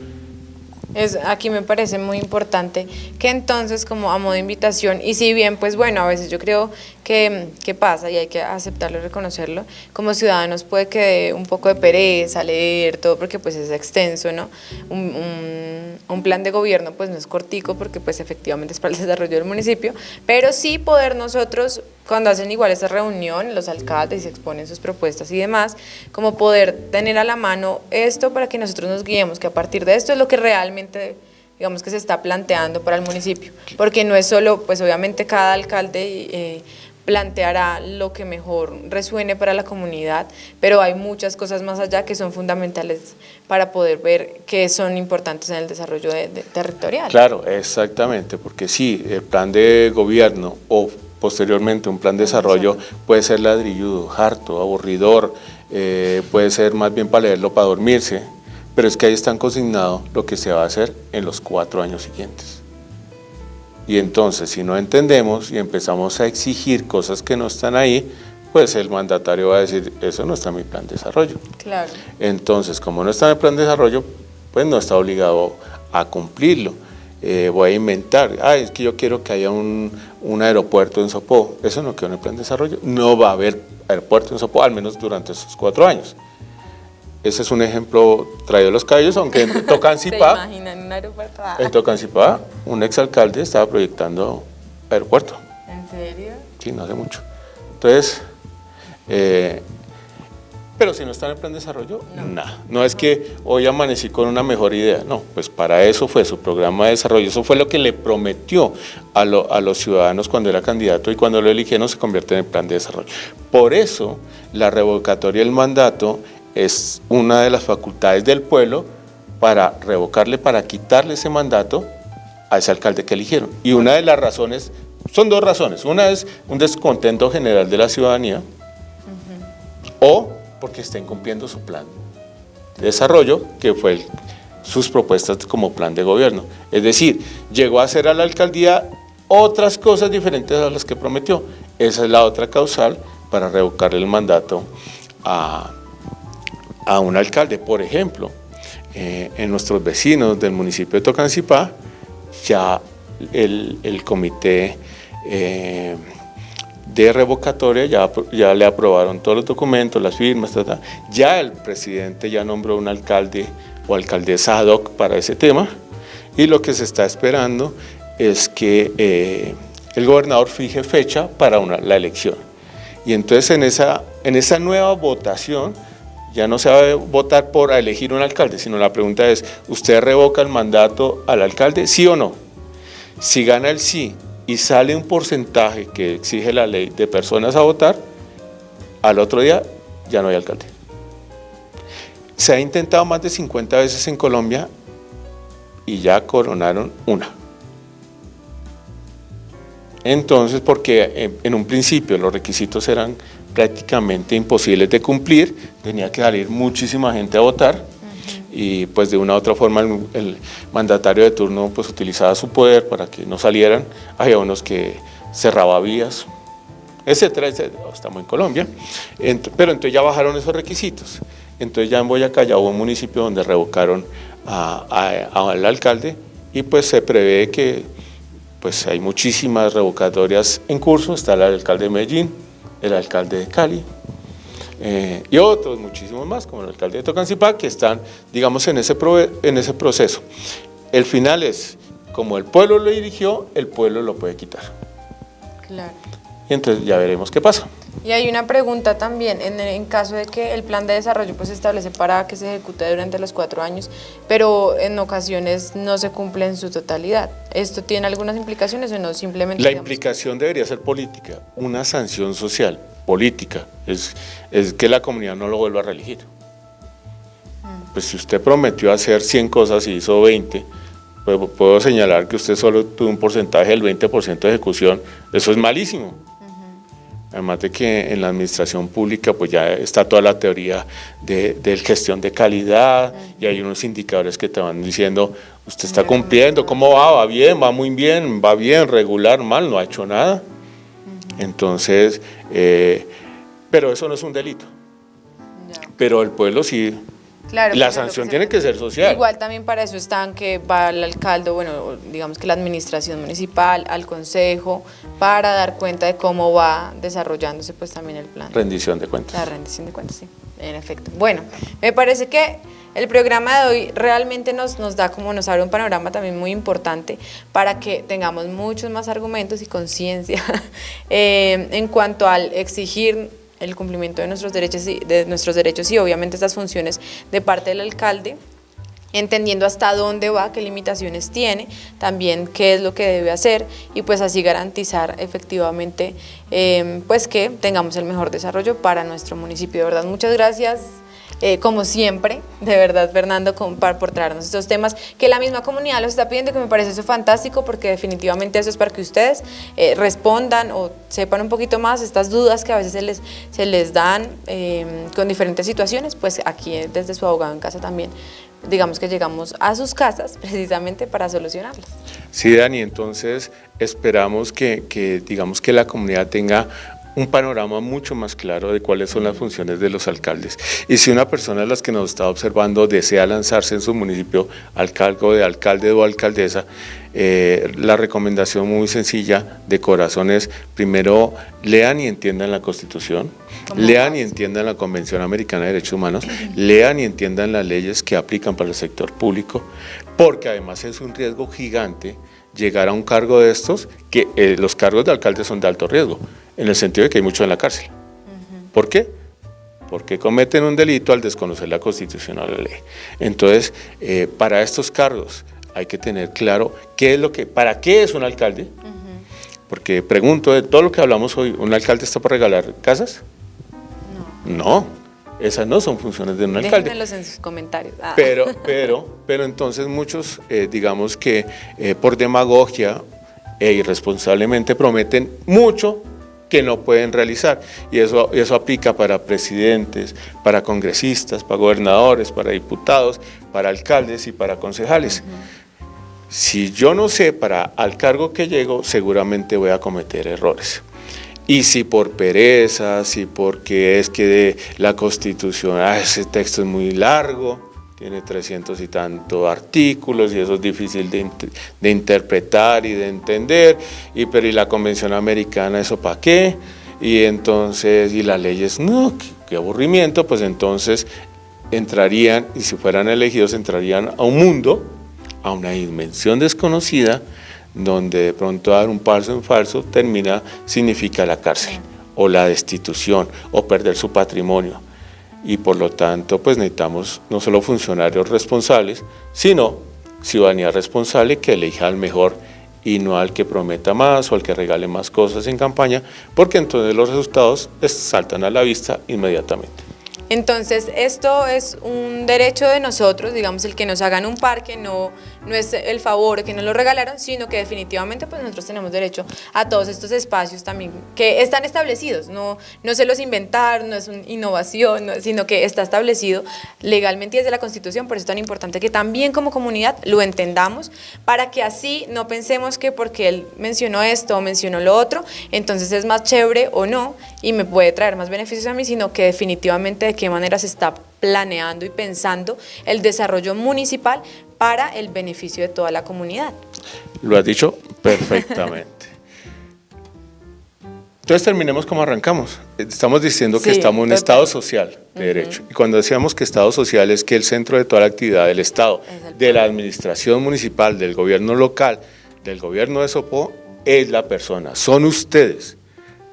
Aquí me parece muy importante que entonces, como a modo de invitación, y si bien, pues bueno, a veces yo creo que pasa y hay que aceptarlo y reconocerlo, como ciudadanos puede que dé un poco de pereza leer todo porque pues es extenso, ¿no? Un plan de gobierno pues no es cortico porque pues efectivamente es para el desarrollo del municipio, pero sí poder nosotros, cuando hacen igual esa reunión, los alcaldes y exponen sus propuestas y demás, como poder tener a la mano esto para que nosotros nos guiemos, que a partir de esto es lo que realmente, digamos, que se está planteando para el municipio, porque no es solo, pues obviamente cada alcalde planteará lo que mejor resuene para la comunidad, pero hay muchas cosas más allá que son fundamentales para poder ver que son importantes en el desarrollo territorial. Claro, exactamente, porque sí, el plan de gobierno o posteriormente un plan de desarrollo puede ser ladrilludo, harto, aburridor, puede ser más bien para leerlo para dormirse, pero es que ahí están consignados lo que se va a hacer en los 4 años siguientes. Y entonces, si no entendemos y empezamos a exigir cosas que no están ahí, pues el mandatario va a decir, eso no está en mi plan de desarrollo. Claro. Entonces, como no está en el plan de desarrollo, pues no está obligado a cumplirlo. Voy a inventar, es que yo quiero que haya un aeropuerto en Sopó. Eso no quedó en el plan de desarrollo. No va a haber aeropuerto en Sopó, al menos durante esos 4 años. Ese es un ejemplo traído de los cabellos, aunque en Tocancipá, ¿Se imaginan un aeropuerto? en Tocancipá, un exalcalde estaba proyectando aeropuerto. ¿En serio? Sí, no hace mucho. Entonces, pero si no está en el plan de desarrollo, nada. No es que hoy amanecí con una mejor idea, no, pues para eso fue su programa de desarrollo, eso fue lo que le prometió a los ciudadanos cuando era candidato y cuando lo eligieron se convierte en el plan de desarrollo. Por eso, la revocatoria del mandato es una de las facultades del pueblo para revocarle, para quitarle ese mandato a ese alcalde que eligieron. Y una de las razones, son 2 razones, una es un descontento general de la ciudadanía, o porque está incumpliendo su plan de desarrollo, que fue sus propuestas como plan de gobierno. Es decir, llegó a hacer a la alcaldía otras cosas diferentes a las que prometió. Esa es la otra causal para revocarle el mandato a un alcalde. Por ejemplo, en nuestros vecinos del municipio de Tocancipá, ya el comité de revocatoria, ya le aprobaron todos los documentos, las firmas, ya el presidente ya nombró un alcalde o alcaldesa ad hoc para ese tema, y lo que se está esperando es que el gobernador fije fecha para la elección. Y entonces en esa nueva votación ya no se va a votar por elegir un alcalde, sino la pregunta es, ¿usted revoca el mandato al alcalde, sí o no? Si gana el sí y sale un porcentaje que exige la ley de personas a votar, al otro día ya no hay alcalde. Se ha intentado más de 50 veces en Colombia y ya coronaron una. Entonces, porque en un principio los requisitos eran prácticamente imposibles de cumplir, tenía que salir muchísima gente a votar, y pues de una u otra forma el mandatario de turno pues utilizaba su poder para que no salieran, había unos que cerraba vías, etcétera, etcétera. Estamos en Colombia, pero entonces ya bajaron esos requisitos. Entonces ya en Boyacá ya hubo un municipio donde revocaron al alcalde, y pues se prevé que pues hay muchísimas revocatorias en curso. Está el alcalde de Medellín, el alcalde de Cali, y otros muchísimos más, como el alcalde de Tocancipá, que están, digamos, en ese proceso. El final es, como el pueblo lo eligió, el pueblo lo puede quitar. Claro. Y entonces ya veremos qué pasa. Y hay una pregunta también, en caso de que el plan de desarrollo pues se establece para que se ejecute durante los 4 años, pero en ocasiones no se cumple en su totalidad. ¿Esto tiene algunas implicaciones o no? Simplemente, la digamos, implicación debería ser política, una sanción social, política, es que la comunidad no lo vuelva a reelegir. Pues si usted prometió hacer 100 cosas y hizo 20, pues puedo señalar que usted solo tuvo un porcentaje del 20% de ejecución, eso es malísimo. Además de que en la administración pública pues ya está toda la teoría de gestión de calidad, y hay unos indicadores que te van diciendo, usted está cumpliendo, ¿cómo va? ¿Va bien? ¿Va muy bien? ¿Va bien? ¿Regular? ¿Mal? No ha hecho nada. Entonces, pero eso no es un delito. Pero el pueblo sí. claro, La pues, sanción tiene que ser social. Igual también para eso están que va el alcalde, bueno, digamos que la administración municipal, al consejo, para dar cuenta de cómo va desarrollándose pues también el plan. Rendición de cuentas. La rendición de cuentas, sí, en efecto. Bueno, me parece que el programa de hoy realmente nos abre un panorama también muy importante para que tengamos muchos más argumentos y conciencia en cuanto al exigir el cumplimiento de nuestros derechos y obviamente estas funciones de parte del alcalde, entendiendo hasta dónde va, qué limitaciones tiene, también qué es lo que debe hacer, y pues así garantizar efectivamente pues que tengamos el mejor desarrollo para nuestro municipio. De verdad, muchas gracias. Como siempre, de verdad, Fernando, por traernos estos temas que la misma comunidad los está pidiendo, que me parece eso fantástico, porque definitivamente eso es para que ustedes respondan o sepan un poquito más estas dudas que a veces se les dan con diferentes situaciones. Pues aquí desde Su Abogado en Casa también, digamos que llegamos a sus casas precisamente para solucionarlas. Sí, Dani, entonces esperamos que digamos que la comunidad tenga un panorama mucho más claro de cuáles son las funciones de los alcaldes. Y si una persona de las que nos está observando desea lanzarse en su municipio al cargo de alcalde o alcaldesa, la recomendación muy sencilla de corazón es, primero, lean y entiendan la Constitución, lean y entiendan la Convención Americana de Derechos Humanos, lean y entiendan las leyes que aplican para el sector público, porque además es un riesgo gigante llegar a un cargo de estos, que los cargos de alcalde son de alto riesgo, en el sentido de que hay muchos en la cárcel. ¿Por qué? Porque cometen un delito al desconocer la Constitución o la ley. Entonces, para estos cargos hay que tener claro para qué es un alcalde, porque pregunto, de todo lo que hablamos hoy, ¿un alcalde está para regalar casas? No, esas no son funciones de un alcalde. Déjenmelos en sus comentarios. Pero entonces muchos, digamos que por demagogia e irresponsablemente prometen mucho que no pueden realizar, y eso aplica para presidentes, para congresistas, para gobernadores, para diputados, para alcaldes y para concejales. Si yo no sé al cargo que llego, seguramente voy a cometer errores. Y si por pereza, si porque es que la Constitución, ese texto es muy largo, tiene 300 y tantos artículos y eso es difícil de interpretar y de entender, pero ¿y la Convención Americana, eso para qué? y entonces, y las leyes, no, qué aburrimiento, pues entonces entrarían, y si fueran elegidos, entrarían a un mundo, a una dimensión desconocida, donde de pronto dar un paso en falso significa la cárcel, o la destitución, o perder su patrimonio. Y por lo tanto, pues necesitamos no solo funcionarios responsables, sino ciudadanía responsable que elija al mejor y no al que prometa más o al que regale más cosas en campaña, porque entonces los resultados saltan a la vista inmediatamente. Entonces, esto es un derecho de nosotros, digamos, el que nos hagan un parque no es el favor que nos lo regalaron, sino que definitivamente pues nosotros tenemos derecho a todos estos espacios también que están establecidos, no se los inventaron, no es una innovación, sino que está establecido legalmente desde la Constitución. Por eso es tan importante que también como comunidad lo entendamos, para que así no pensemos que porque él mencionó esto o mencionó lo otro, entonces es más chévere o no, y me puede traer más beneficios a mí, sino que definitivamente de qué manera se está planeando y pensando el desarrollo municipal para el beneficio de toda la comunidad. Lo has dicho perfectamente. Entonces terminemos como arrancamos. Estamos diciendo que estamos en un estado social de derecho. Y cuando decíamos que estado social es que el centro de toda la actividad del Estado, de la administración municipal, del gobierno local, del gobierno de Sopó, es la persona, son ustedes,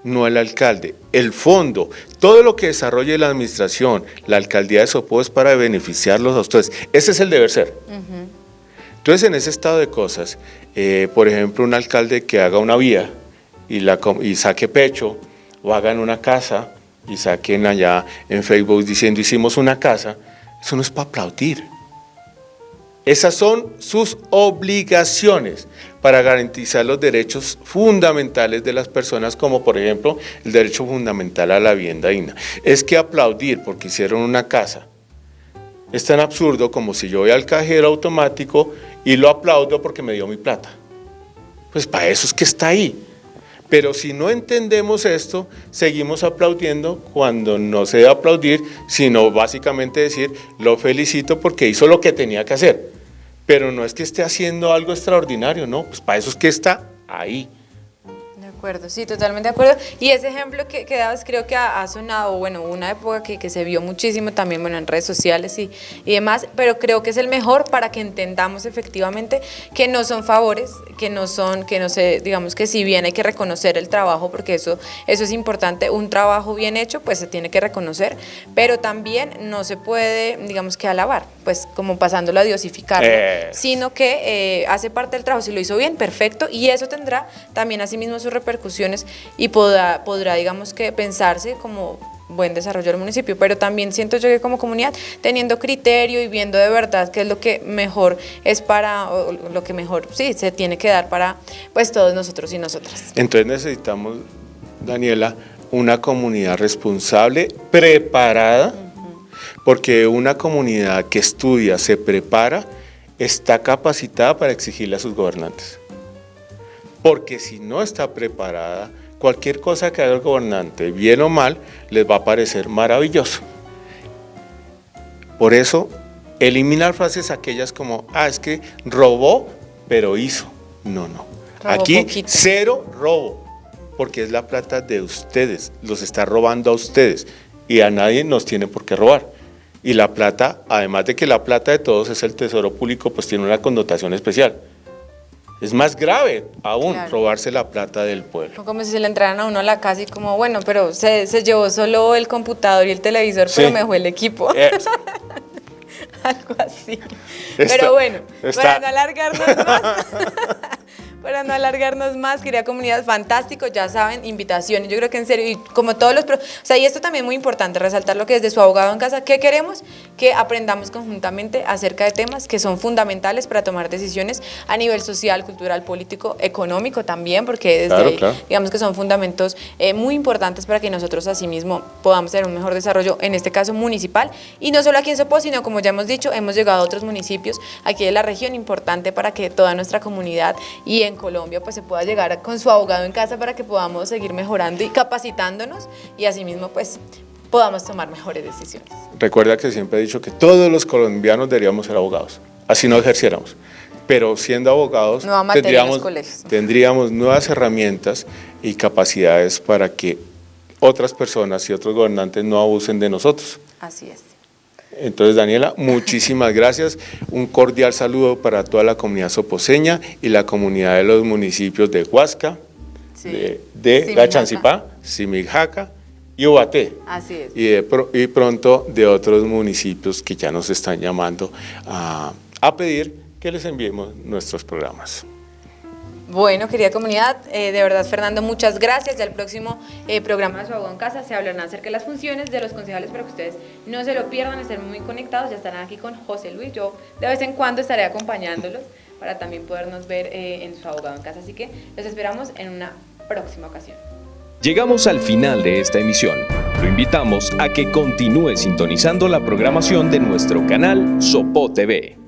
no el alcalde. El fondo, todo lo que desarrolle la administración, la alcaldía de Sopó es para beneficiarlos a ustedes. Ese es el deber ser. Entonces, en ese estado de cosas, por ejemplo, un alcalde que haga una vía y saque pecho, o hagan una casa y saquen allá en Facebook diciendo hicimos una casa, eso no es para aplaudir. Esas son sus obligaciones para garantizar los derechos fundamentales de las personas, como por ejemplo el derecho fundamental a la vivienda digna. Es que aplaudir porque hicieron una casa es tan absurdo como si yo voy al cajero automático y lo aplaudo porque me dio mi plata. Pues para eso es que está ahí. Pero si no entendemos esto, seguimos aplaudiendo cuando no se debe aplaudir, sino básicamente decir, lo felicito porque hizo lo que tenía que hacer. Pero no es que esté haciendo algo extraordinario, no, pues para eso es que está ahí. De acuerdo, sí, totalmente de acuerdo. Y ese ejemplo que dabas creo que ha sonado, bueno, una época que se vio muchísimo también, bueno, en redes sociales y demás, pero creo que es el mejor para que entendamos efectivamente que no son favores, que no sé, digamos que si bien hay que reconocer el trabajo, porque eso es importante, un trabajo bien hecho pues se tiene que reconocer, pero también no se puede, digamos que alabar, pues como pasándolo a diosificarlo, sino que hace parte del trabajo, si lo hizo bien, perfecto, y eso tendrá también asimismo sus repercusiones y podrá, digamos que pensarse como buen desarrollo del municipio, pero también siento yo que como comunidad, teniendo criterio y viendo de verdad qué es lo que mejor es para, o lo que mejor sí se tiene que dar para pues todos nosotros y nosotras. Entonces necesitamos, Daniela, una comunidad responsable, preparada, porque una comunidad que estudia, se prepara, está capacitada para exigirle a sus gobernantes. Porque si no está preparada, cualquier cosa que haga el gobernante, bien o mal, les va a parecer maravilloso. Por eso, eliminar frases aquellas como, es que robó, pero hizo. No. Robó aquí poquito. Cero robo, porque es la plata de ustedes, los está robando a ustedes y a nadie nos tiene por qué robar. Y la plata, además de que la plata de todos es el tesoro público, pues tiene una connotación especial. Es más grave aún robarse la plata del pueblo. Como si se le entraran a uno a la casa y como, bueno, pero se llevó solo el computador y el televisor, pero me dejó el equipo. Algo así. Pero bueno, para no alargarnos más, querida comunidad, fantástico, ya saben, invitaciones, yo creo que en serio, y como todos los, y esto también es muy importante, resaltar lo que desde su abogado en casa, ¿qué queremos? Que aprendamos conjuntamente acerca de temas que son fundamentales para tomar decisiones a nivel social, cultural, político, económico también, porque desde ahí, digamos que son fundamentos muy importantes para que nosotros asimismo podamos tener un mejor desarrollo, en este caso municipal, y no solo aquí en Sopó, sino como ya hemos dicho, hemos llegado a otros municipios aquí de la región, importante para que toda nuestra comunidad y en Colombia pues se pueda llegar con su abogado en casa para que podamos seguir mejorando y capacitándonos y asimismo pues podamos tomar mejores decisiones. Recuerda que siempre he dicho que todos los colombianos deberíamos ser abogados, así no ejerciéramos, pero siendo abogados tendríamos nuevas herramientas y capacidades para que otras personas y otros gobernantes no abusen de nosotros. Así es. Entonces, Daniela, muchísimas gracias. Un cordial saludo para toda la comunidad soposeña y la comunidad de los municipios de Huasca, Sí. de Simijaca. Gachancipá, Simijaca y Ubaté. Así es. Y pronto de otros municipios que ya nos están llamando a pedir que les enviemos nuestros programas. Bueno, querida comunidad, de verdad, Fernando, muchas gracias. Ya el próximo programa de Su Abogado en Casa se hablarán acerca de las funciones de los concejales para que ustedes no se lo pierdan, estén muy conectados. Ya estarán aquí con José Luis. Yo de vez en cuando estaré acompañándolos para también podernos ver en Su Abogado en Casa. Así que los esperamos en una próxima ocasión. Llegamos al final de esta emisión. Lo invitamos a que continúe sintonizando la programación de nuestro canal Sopó TV.